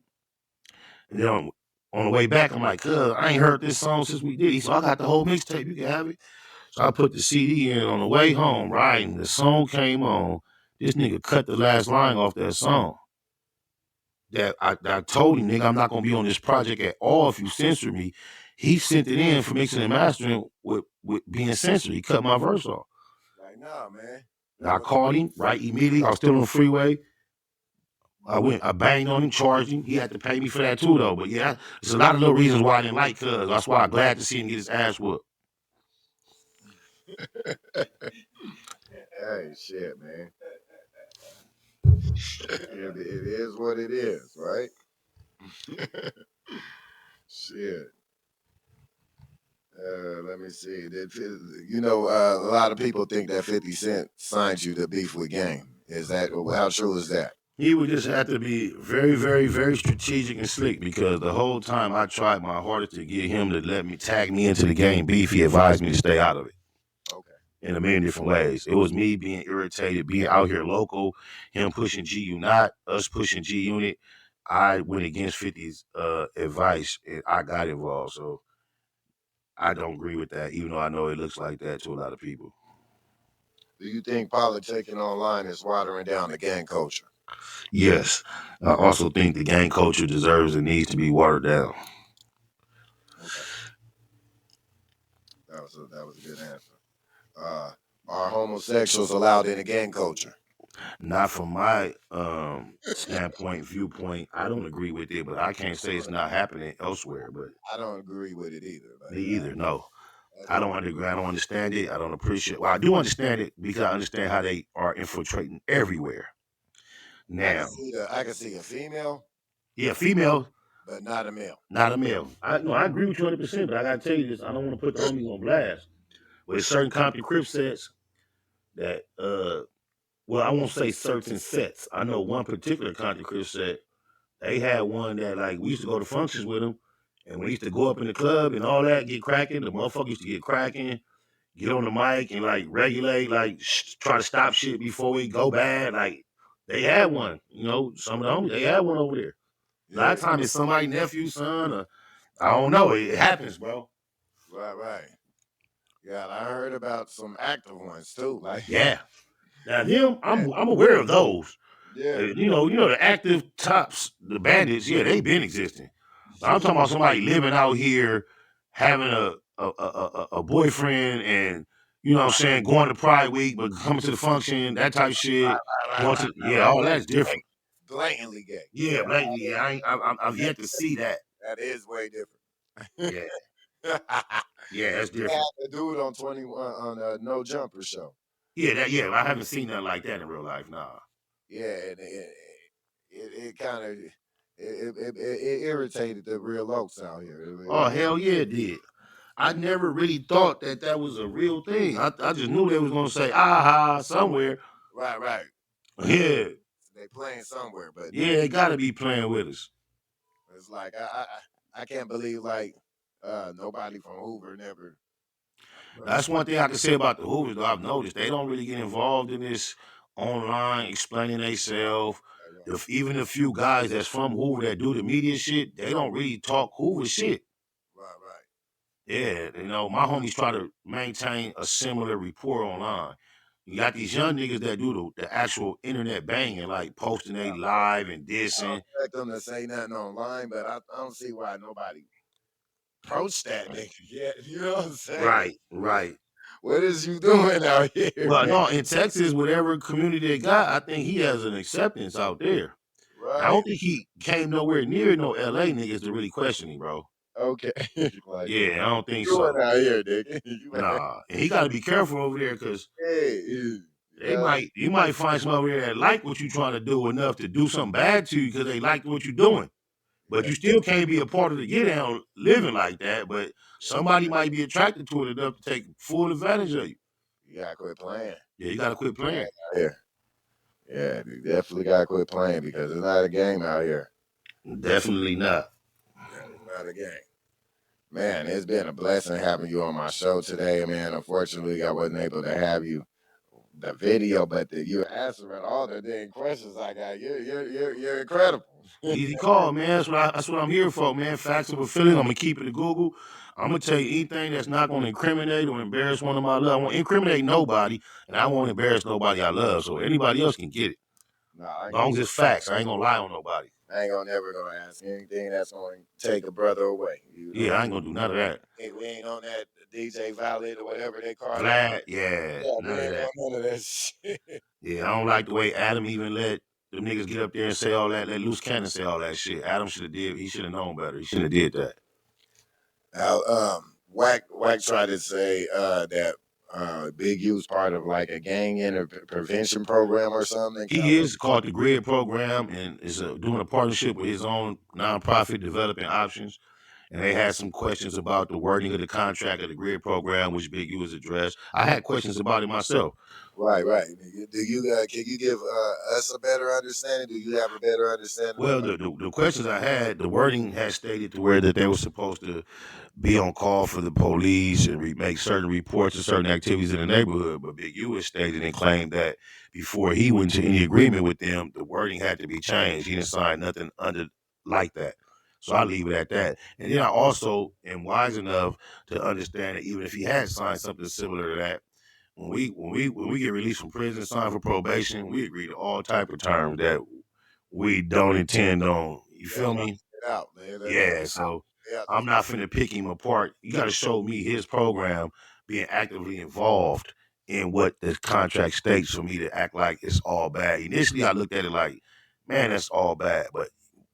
And then on the way back, I'm like, I ain't heard this song since we did it. So I got the whole mixtape. You can have it. So I put the CD in on the way home, right? And the song came on. This nigga cut the last line off that song. That I told him, nigga, I'm not going to be on this project at all if you censor me. He sent it in for mixing and mastering with being censored. He cut my verse off. Like, nah, man. And I called him right immediately. I was still on the freeway. I banged on him, charged him. He had to pay me for that too, though. But yeah, there's a lot of little reasons why I didn't like Cuz. That's why I'm glad to see him get his ass whooped. Hey, shit, man. It is what it is, right? Shit. Let me see. You know, a lot of people think that 50 Cent signed you to beef with Game. Is that, how true is that? He would just have to be very, very, very strategic and slick, because the whole time I tried my hardest to get him to let me tag me into the game beef, he advised me to stay out of it. Okay. In a million different ways. It was me being irritated, being out here local, him pushing GU not, us pushing G Unit. I went against 50's advice and I got involved. So I don't agree with that, even though I know it looks like that to a lot of people. Do you think politicking online is watering down the gang culture? Yes. I also think the gang culture deserves and needs to be watered down. Okay. That was a good answer. Are homosexuals allowed in the gang culture? Not from my standpoint, viewpoint. I don't agree with it, but I can't say it's not happening elsewhere. But I don't agree with it either. me either. No, I don't agree. I don't understand it. I don't appreciate. Well, I do understand it because I understand how they are infiltrating everywhere. Now, I can see a female. Yeah, female, but not a male. Not a male. I agree with you 100%. But I gotta tell you this. I don't want to put the homies on blast. With certain Compton Crip sets that well, I won't say certain sets. I know one particular Compton Crip set. They had one that, like, we used to go to functions with them, and we used to go up in the club and all that, get cracking. The motherfuckers used to get cracking, get on the mic and like regulate, like try to stop shit before we go bad. Like they had one, you know, some of the homies, they had one over there. A lot of times it's somebody's nephew, son, or I don't know. It happens, bro. Right. Yeah, I heard about some active ones too. Like yeah. Now him, I'm aware of those. Yeah. You know the active tops, the bandits. Yeah, they been existing. But I'm talking about somebody living out here, having a boyfriend, and you know what I'm saying, going to Pride Week, but coming to the function, that type of shit. All that's different. Blatantly gay. Yeah, blatantly. Yeah, I've yet to see that. That is way different. Yeah. Yeah, that's different. The dude on 21 on No Jumper show. Yeah, I haven't seen nothing like that in real life, nah. Yeah, and it kind of it irritated the real oaks out here. Oh hell yeah, it did. I never really thought that was a real thing. I just knew they was gonna say aha somewhere. Right. Yeah. They playing somewhere, but yeah, they gotta be playing with us. It's like I can't believe like nobody from Hoover never. That's one thing I can say about the Hoovers, though. I've noticed they don't really get involved in this online explaining themselves. Even the few guys that's from Hoover that do the media shit, they don't really talk Hoover shit. Right. Yeah, you know, my homies try to maintain a similar rapport online. You got these young niggas that do the actual internet banging, like posting they live and dissing. I don't expect them to say nothing online, but I don't see why nobody approached that nigga yet. You know what I'm saying? Right. What is you doing out here? Well, no, in Texas, whatever community they got, I think he has an acceptance out there. Right. I don't think he came nowhere near no LA niggas to really question him, bro. Okay. Like, yeah, I don't think so. Out here, nigga. Nah, and he got to be careful over there because You might find some over here that like what you're trying to do enough to do something bad to you because they like what you're doing. But you still can't be a part of the get down living like that. But somebody might be attracted to it enough to take full advantage of you. You gotta quit playing. Yeah, you gotta quit playing. Yeah, you definitely gotta quit playing because it's not a game out here. Definitely not. It's not a game. Man, it's been a blessing having you on my show today, man. Unfortunately, I wasn't able to have you the video, but you answering all the dang questions I got. You're incredible. Easy call, man. That's what I'm here for, man. Facts over feelings. I'm gonna keep it to Google. I'm gonna tell you anything that's not gonna incriminate or embarrass one of my love. I won't incriminate nobody, and I won't embarrass nobody I love. So anybody else can get it. As long as it's facts, I ain't gonna lie on nobody. I ain't never gonna ask anything that's gonna take a brother away. Yeah, I ain't gonna do none of that. We ain't on that DJ Valid or whatever they call it. Vlad, yeah, none of that. None of that shit. Yeah, I don't like the way Adam even let the niggas get up there and say all that. Let Lou Canons say all that shit. Adam should have did. He should have known better. He shouldn't have did that. Now, Wack tried to say that Big U's part of like a gang intervention program or something. He is called the GRID program and is doing a partnership with his own nonprofit developing options. And they had some questions about the wording of the contract of the GRID program, which Big U has addressed. I had questions about it myself. Right. Do you can you give us a better understanding? Do you have a better understanding? Well, the questions I had, the wording had stated to where that they were supposed to be on call for the police and make certain reports of certain activities in the neighborhood. But Big U has stated and claimed that before he went to any agreement with them, the wording had to be changed. He didn't sign nothing under like that. So I leave it at that. And then I also am wise enough to understand that even if he had signed something similar to that, when we get released from prison, signed for probation, we agree to all type of terms that we don't intend on. You feel me? Out, man. Yeah, so I'm not finna pick him apart. You got to show me his program being actively involved in what the contract states for me to act like it's all bad. Initially, I looked at it like, man, that's all bad. But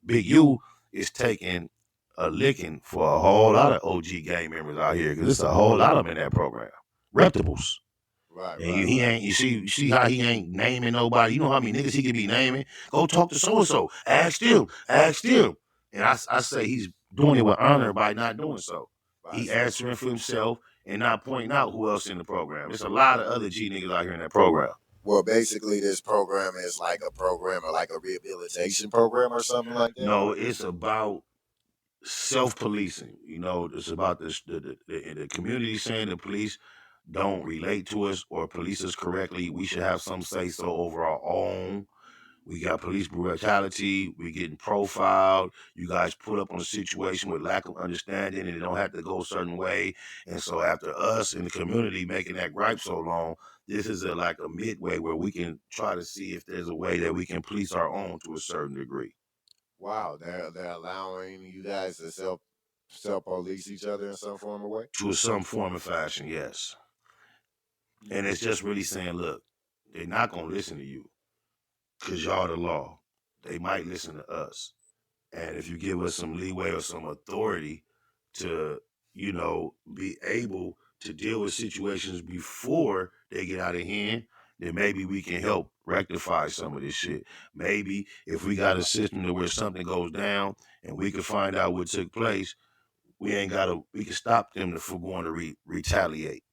Big U is taking a licking for a whole lot of OG gang members out here because it's a whole lot of them in that program. Reputables. Right. He ain't. You see how he ain't naming nobody. You know how many niggas he could be naming. Go talk to so and so. Ask them. And I say he's doing it with honor by not doing so. He answering for himself and not pointing out who else in the program. There's a lot of other G niggas out here in that program. Well, basically, this program is like a program or like a rehabilitation program or something like that. No, it's about self-policing. You know, it's about the community saying the police don't relate to us or police us correctly. We should have some say so over our own. We got police brutality. We getting profiled. You guys put up on a situation with lack of understanding and it don't have to go a certain way. And so after us in the community making that gripe so long, this is like a midway where we can try to see if there's a way that we can police our own to a certain degree. Wow, they're allowing you guys to self police each other in some form of way? To some form of fashion, yes. And it's just really saying, look, they're not going to listen to you because y'all the law. They might listen to us. And if you give us some leeway or some authority to, you know, be able to deal with situations before they get out of hand, then maybe we can help rectify some of this shit. Maybe if we got a system to where something goes down and we can find out what took place, we can stop them from going to retaliate.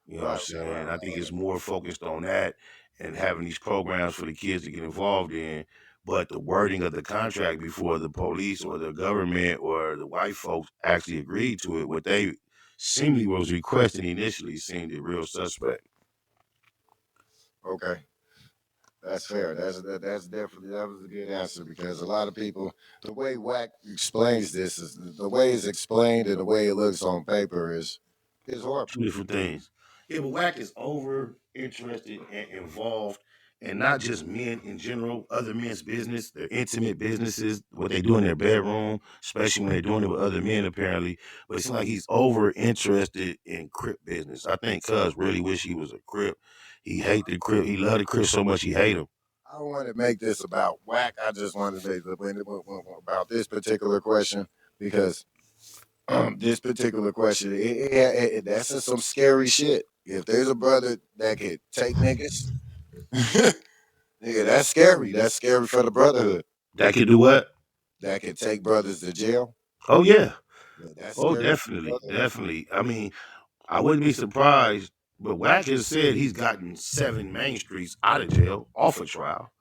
You know what I'm saying? I think it's more focused on that and having these programs for the kids to get involved in. But the wording of the contract before the police or the government or the white folks actually agreed to it, what they seemingly was requesting initially seemed a real suspect. Okay. That's fair. That's definitely, that was a good answer because a lot of people, the way Wack explains this is the way it's explained and the way it looks on paper is horrible. Two different things. Yeah, but Wack is over interested and involved in not just men in general, other men's business, their intimate businesses, what they do in their bedroom, especially when they're doing it with other men apparently. But it seems like he's over interested in Crip business. I think Cuz really wish he was a Crip. He hate the Crip. He loved the Crip so much he hate him. I don't want to make this about Wack. I just want to say about this particular question because this particular question, that's some scary shit. If there's a brother that could take niggas Nigga, that's scary. That's scary for the brotherhood. That could do what? That could take brothers to jail. Oh yeah. Yeah, that's Oh, scary for the definitely, brotherhood. definitely. I mean, I wouldn't be surprised, but Wack has said he's gotten 7 Main Streets out of jail, off of trial.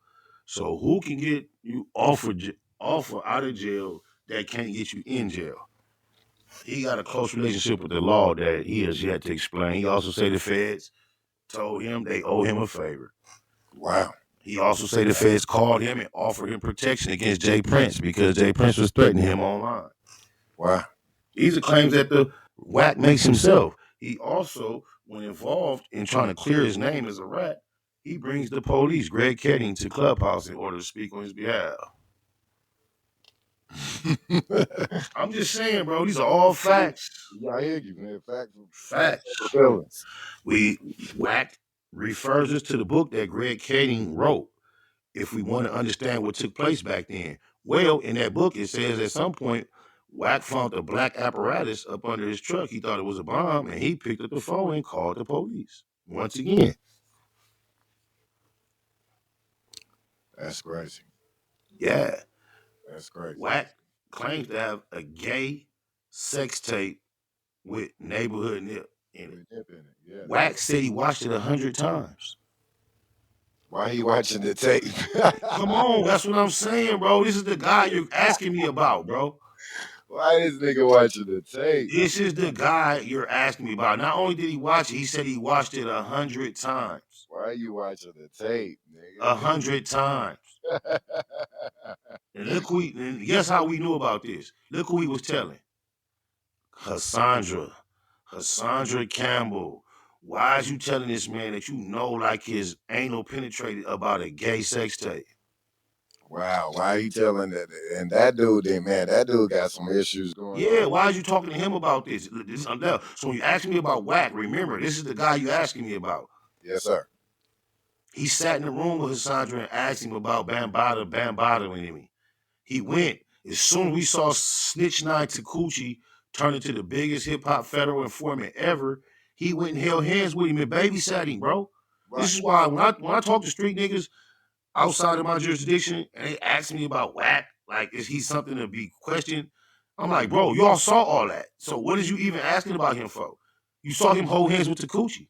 So who can get you off of out of jail that can't get you in jail? He got a close relationship with the law that he has yet to explain. He also said the feds told him they owe him a favor. Wow. He also said the feds called him and offered him protection against Jay Prince because Jay Prince was threatening him online. Wow. These are claims that the Wack makes himself. He also, when involved in trying to clear his name as a rat, he brings the police, Greg Ketting, to Clubhouse in order to speak on his behalf. I'm just saying, bro, these are all facts. Yeah, I hear you, man. Facts. Feelings. Wack refers us to the book that Greg Ketting wrote if we want to understand what took place back then. Well, in that book, it says at some point, Wack found a black apparatus up under his truck. He thought it was a bomb, and he picked up the phone and called the police. Once again. That's crazy. Yeah. That's crazy. Wack claims to have a gay sex tape with Neighborhood Nip in it. Yeah. Wack said he watched it 100 times. Why he watching the tape? Come on, that's what I'm saying, bro. This is the guy you're asking me about, bro. Why this nigga watching the tape? This is the guy you're asking me about. Not only did he watch it, he said he watched it 100 times. Why are you watching the tape, nigga? 100 times. And look and guess how we knew about this. Look who he was telling. Cassandra Campbell. Why is you telling this man that you know like his anal penetrated about a gay sex tape? Wow, why are you telling that? And that dude, then, man, that dude got some issues going on. Yeah, why are you talking to him about this? So when you ask me about Wack, remember, this is the guy you asking me about. Yes, sir. He sat in the room with Cassandra and asked him about Bambada with me. He went. As soon as we saw Snitch 9 Takuchi turn into the biggest hip-hop federal informant ever, he went and held hands with him and babysat him, bro. Right. This is why when I talk to street niggas outside of my jurisdiction and they ask me about Wack, like, is he something to be questioned? I'm like, bro, y'all saw all that. So what is you even asking about him for? You saw him hold hands with Takuchi.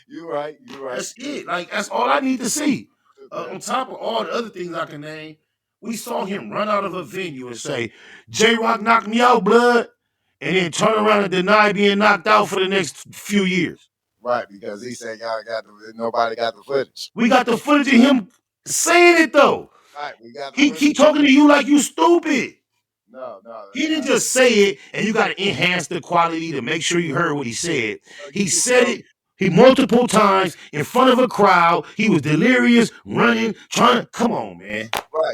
You're right. That's it. Like, that's all I need to see. On top of all the other things I can name, we saw him run out of a venue and say, J-Rock knocked me out, blood, and then turn around and deny being knocked out for the next few years. Right, because he said nobody got the footage. We got the footage of him saying it, though. Right, we got he keep talking to you like you stupid. No. He didn't just say it, and you got to enhance the quality to make sure you heard what he said. He said it. He multiple times in front of a crowd. He was delirious, running, trying. Come on, man.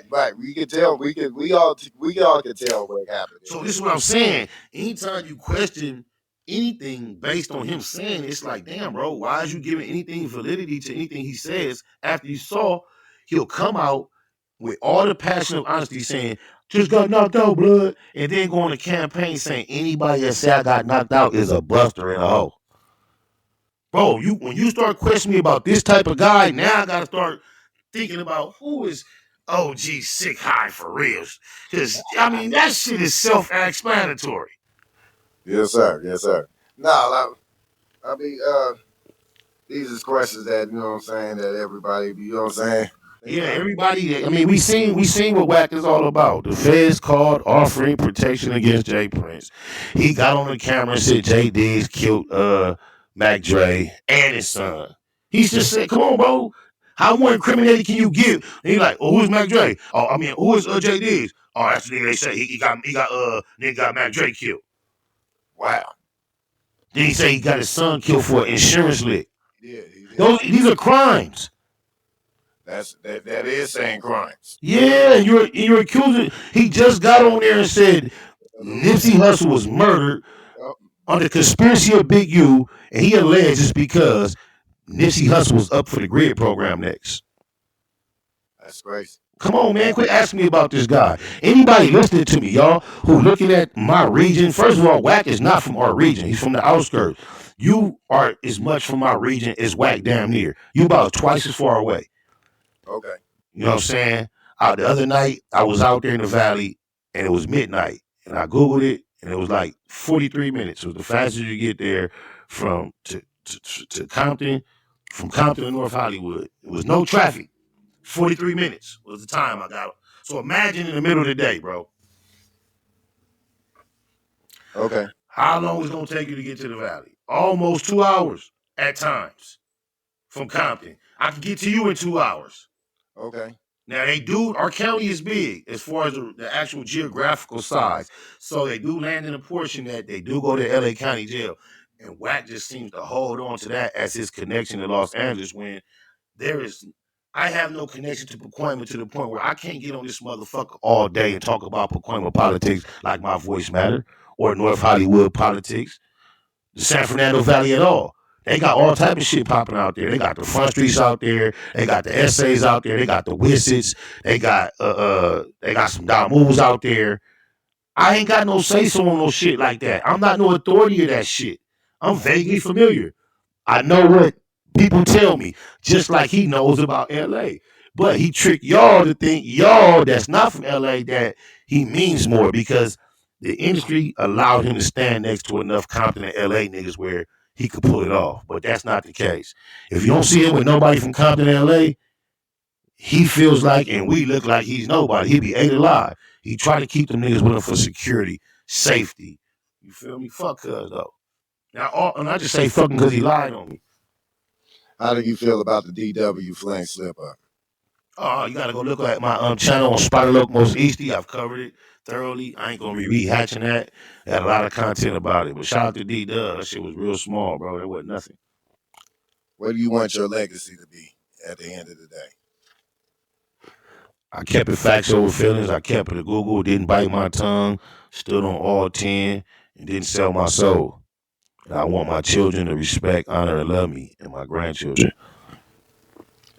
Right. We could tell. We all could tell what happened. So this is what I'm saying. Anytime you question anything based on him saying, it's like, damn, bro, why is you giving anything validity to anything he says after you saw he'll come out with all the passion of honesty saying, just got knocked out, blood, and then go on a campaign saying anybody that say I got knocked out is a buster and a hoe. Bro, when you start questioning me about this type of guy, now I gotta start thinking about who is OG Sticc Hyde for real. Because, I mean, that shit is self-explanatory. Yes, sir. No, I mean, these is questions that, you know what I'm saying, that everybody, you know what I'm saying? Yeah, everybody, I mean, we seen what Wack is all about. The feds called offering protection against Jay Prince. He got on the camera and said Jay Diggs killed Mac Dre and his son. He just said, come on, bro. How more incriminating can you get? And he's like, oh, who's Mac Dre? Oh, I mean, who is Jay Diggs? Oh, that's the nigga they say he got Mac Dre killed. Wow. Then he say he got his son killed for an insurance lick. Yeah. These are crimes. That is saying crimes. Yeah, you're accusing. He just got on there and said Nipsey Hussle was murdered under conspiracy of Big U, and he alleges because Nipsey Hussle was up for the grid program next. That's crazy. Come on, man, quit asking me about this guy. Anybody listening to me, y'all, who looking at my region, first of all, Wack is not from our region. He's from the outskirts. You are as much from my region as Wack damn near. You about twice as far away. Okay. You know what I'm saying? The other night, I was out there in the valley, and it was midnight. And I Googled it, and it was like 43 minutes. It was the fastest you get there from to Compton, from Compton to North Hollywood. It was no traffic. 43 minutes was the time I got. So imagine in the middle of the day, bro. Okay. How long is it going to take you to get to the valley? Almost 2 hours at times from Compton. I can get to you in 2 hours. Okay. Now, our county is big as far as the actual geographical size. So they do land in a portion that they do go to LA County Jail. And Wack just seems to hold on to that as his connection to Los Angeles when I have no connection to Pacoima to the point where I can't get on this motherfucker all day and talk about Pacoima politics like my voice matter or North Hollywood politics, the San Fernando Valley at all. They got all type of shit popping out there. They got the front streets out there. They got the essays out there. They got the Wissits. They got some Damus out there. I ain't got no say so on no shit like that. I'm not no authority of that shit. I'm vaguely familiar. I know what people tell me, just like he knows about LA. But he tricked y'all to think y'all that's not from LA that he means more because the industry allowed him to stand next to enough Compton and LA niggas where he could pull it off. But that's not the case. If you don't see him with nobody from Compton and LA, he feels like and we look like he's nobody. He be ate alive. He try to keep them niggas with him for security, safety. You feel me? Fuck cuz though. Now, and I just say fucking because he lied on me. How do you feel about the DW Flame slip up? Oh, you gotta go look at my channel on Spider Loc Most Easty. I've covered it thoroughly. I ain't gonna be rehatching that. I had a lot of content about it. But shout out to D-Dub. That shit was real small, bro. There wasn't nothing. What do you want your legacy to be at the end of the day? I kept it facts over feelings. I kept it at Google. Didn't bite my tongue. Stood on all 10 and didn't sell my soul. And I want my children to respect, honor, and love me, and my grandchildren.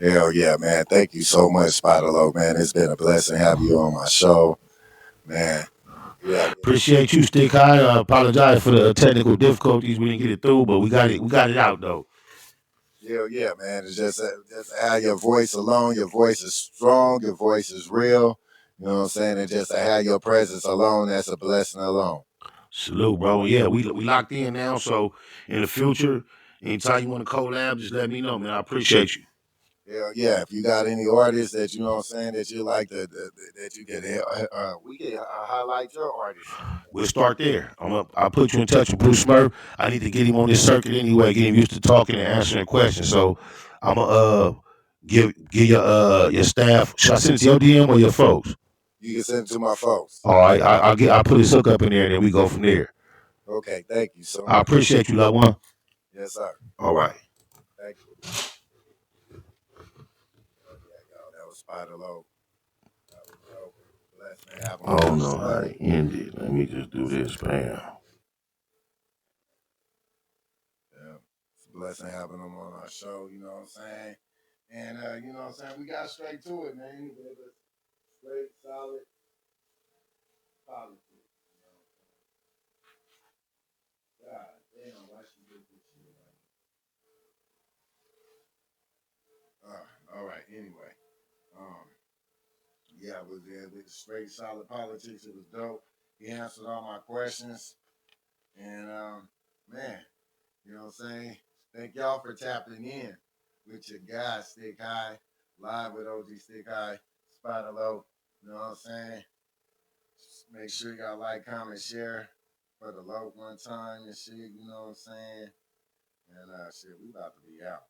Hell yeah, man. Thank you so much, Spider Loc, man. It's been a blessing to have you on my show. Man. Yeah. Appreciate you, Sticc Hyde. I apologize for the technical difficulties. We didn't get it through, but we got it out though. Yeah, man. It's just how your voice alone, your voice is strong, your voice is real. You know what I'm saying? And just to have your presence alone, that's a blessing alone. Salute, bro. Yeah, we locked in now. So in the future, anytime you want to collab, just let me know, man. I appreciate you. Hell yeah. If you got any artists that you know what I'm saying that you like that you can we can highlight your artists. We'll start there. I'll put you in touch with Bruce Smurf. I need to get him on this circuit anyway, get him used to talking and answering questions. So I'm gonna give your staff. Should I send it to your DM or your folks? You can send it to my folks. All right, I'll put his hook up in there and then we go from there. Okay, thank you so much. I appreciate you, loved one. Yes, sir. All right. Thank you. That was Spider Loc. I don't know how to end it. Let me just do this, bam. Yeah. It's a blessing having them on our show, you know what I'm saying? And, you know what I'm saying? We got straight to it, man. Straight, solid politics. You know what I'm saying? God damn, why she did this shit like all right, anyway. Yeah, I was there with straight solid politics. It was dope. He answered all my questions. And man, you know what I'm saying? Thank y'all for tapping in with your guy, Sticc Hyde, live with OG Sticc Hyde, Spider Loc. You know what I'm saying? Just make sure y'all like, comment, share for the Loc one time and shit, you know what I'm saying? And shit, we about to be out.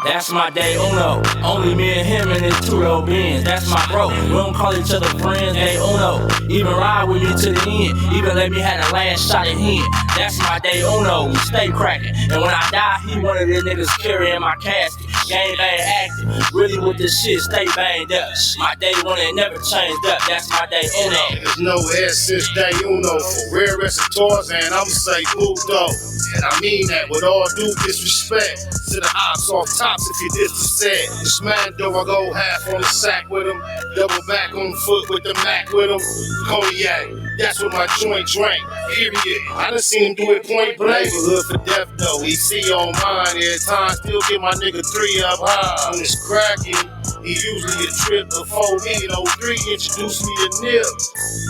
That's my day uno. Only me and him in his two-door Benz. That's my bro. We don't call each other friends, day uno. Even ride with me to the end. Even let me have the last shot at him. That's my day uno. We stay cracking. And when I die, he one of the niggas carrying my casket. Gang bang acting. Really with this shit, stay banged up. My day one ain't never changed up. That's my day uno. There's no S since day uno. For rare restaurateurs, and I'ma say Budo. And I mean that with all due disrespect to the ops off tops if you diss the set. This man though I go half on the sack with him, double back on foot with the Mac with him. Cognac, that's what my joint drank. Period. I done seen him do it point blank. Neighborhood for death though, he see on mine every time. Still get my nigga 3 up high. When it's cracking, he usually a trip before me. And 03 introduced me to Nip.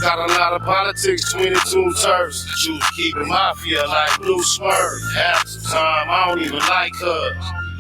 Got a lot of politics between the two turfs. Choose keeping mafia like Blue Smurf. Half the time I don't even like her,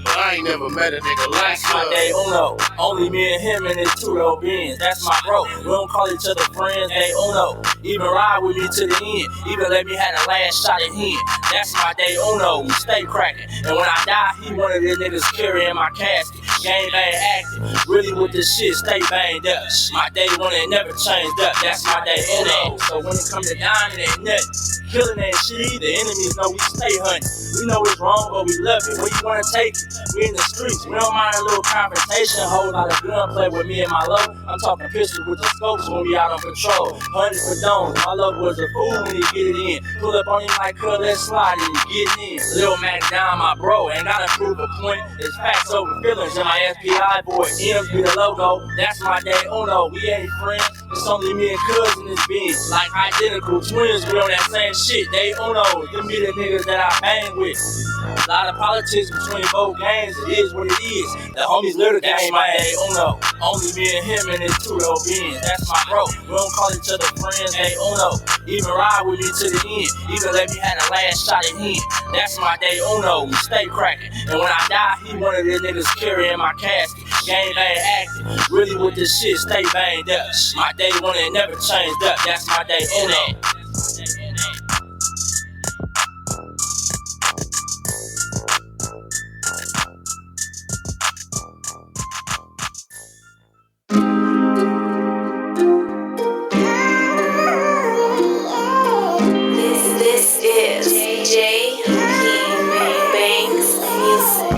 but I ain't never met a nigga like That's my her. day uno. Only me and him and his 2-door Benz. That's my bro. We don't call each other friends. Day uno. Even ride with me to the end. Even let me have the last shot at him. That's my day uno. We stay cracking. And when I die, he one of the niggas carrying my casket. Game bang acting. Really with this shit, stay banged up. My day one ain't never changed up. That's my day uno. So when it comes to dying, it ain't nothing. Killing ain't shit either. Enemies know we stay hunting. We know it's wrong, but we love it. Where you wanna take it? We in the streets. We don't mind a little confrontation. A whole lot of gunplay with me and my love. I'm talking pistols with the scopes when we out on patrol. 100 for domes. My love was a fool when he get it in. Pull up on him like cuz, let's slide and get in. Lil Mac down my bro. Ain't gotta prove a point. It's facts over feelings. And my SPI boy. M's be the logo. That's my day uno. We ain't friends. It's only me and cuz in this Benz. Like identical twins. We on that same shit. Day uno. Them be the niggas that I bang with. A lot of politics between both gangs, it is what it is. The homies live the game, my day uno. Only me and him and his 2-door Benz. That's my bro. We don't call each other friends, day uno. Even ride with me to the end. Even let me have the last shot at him. That's my day uno. We stay cracking. And when I die, he one of the niggas carrying my casket. Game bang acting. Really with this shit, stay banged up. My day one ain't never changed up. That's my day uno. This is J. Banks Music.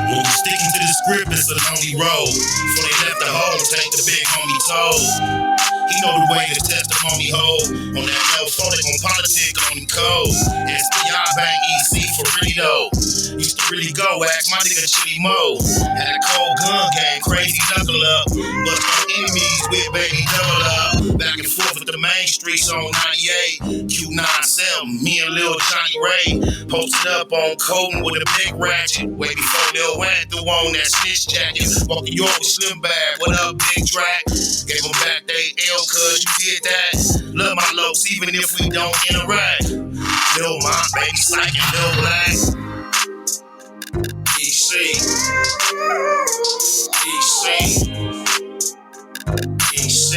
When you sticking to the script, it's a lonely road. Before they left the hole, take the big homie told. He know the way the testimony hold. On that no phone, they gon' politic on the code. SPI bang EC for really though. Used to really go, ask my nigga Chitty Mo. Had a cold gun game, crazy knuckle up. But no enemies with baby double up. Back and forth with the main streets on 98. Q97, me and Lil Johnny Ray. Posted up on Colton with a big ratchet. Way before Lil Wayne threw on that snitch jacket. Walking York with Slim Bag, what up, big track? Gave them back they L cause you did that. Love my lows even if we don't interact. Lil Mom, baby Psych and Lil Black. EC. EC. EC.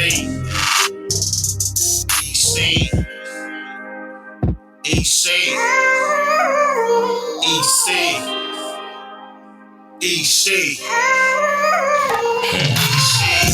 EC. EC. EC. EC.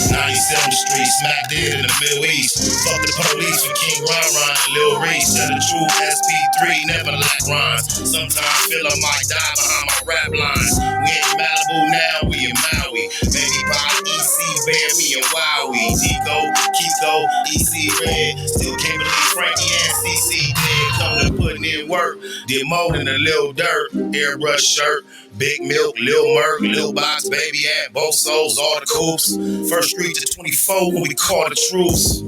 97th Street, smack dead in the Middle East. Fuck the police for King Ron and Lil Reese. Tell the truth, SP3 never lack rhymes. Sometimes feel I might die behind my rap lines. We ain't Malibu now, we in Maui. Maybe by EC, Bear me and Wowie. Tico, Kiko, EC Red. Still can't believe Frankie and CC dead. Come to putting in work. Did more than a little dirt. Airbrush shirt. Big Milk, Lil Merc, Lil Box, Baby At, both souls, all the coops. First Street to 24 when we call the truce.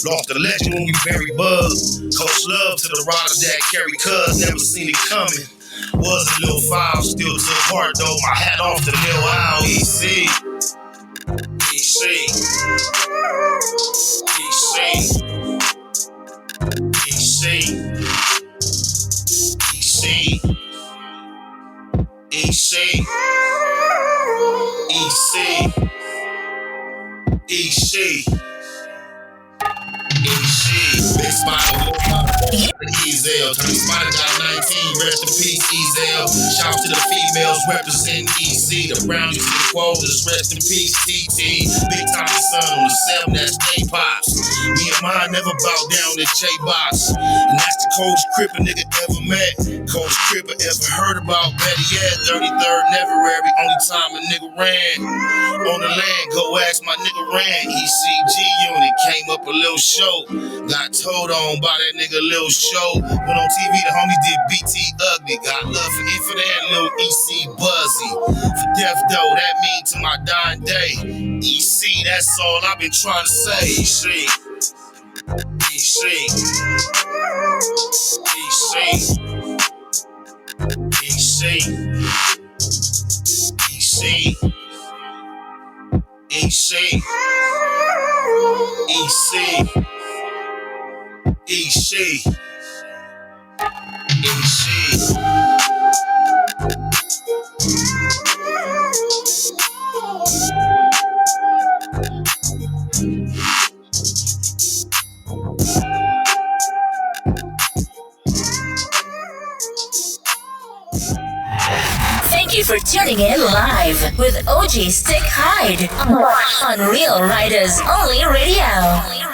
Lost the legend when we buried Buzz. Coach love to the riders that carry cuz, never seen it coming. Was a little foul, still took heart though. My hat off to Lil Owl, EC. EC. EC. EC. EC. EC. EC. EC. EC. Big spot. Ezel. Tony Spider got 19. Rest in peace, Ezel. Shouts to the females females represent EC. The brownies to the quotas, rest in peace, TT. Big time son on the 7, that's Stay Pops. Me and mine never bow down to J-Box. And that's the coldest cripper nigga ever met. Coldest cripper ever heard about. Better yet, 33rd never every only time a nigga ran. On the land, go ask my nigga ran. ECG unit came up a little show. Got told on by that nigga Lil Show. Went on TV, the homies did BT Ugly. Got love for Infinite and Lil EC Buzzy. For death though, that mean to my dying day. EC, that's all I've been trying to say. EC. EC. EC. EC. EC. EC. EC. EC. EC. Thank you for tuning in live with OG Sticc Hyde on Real Rydaz Only Radio.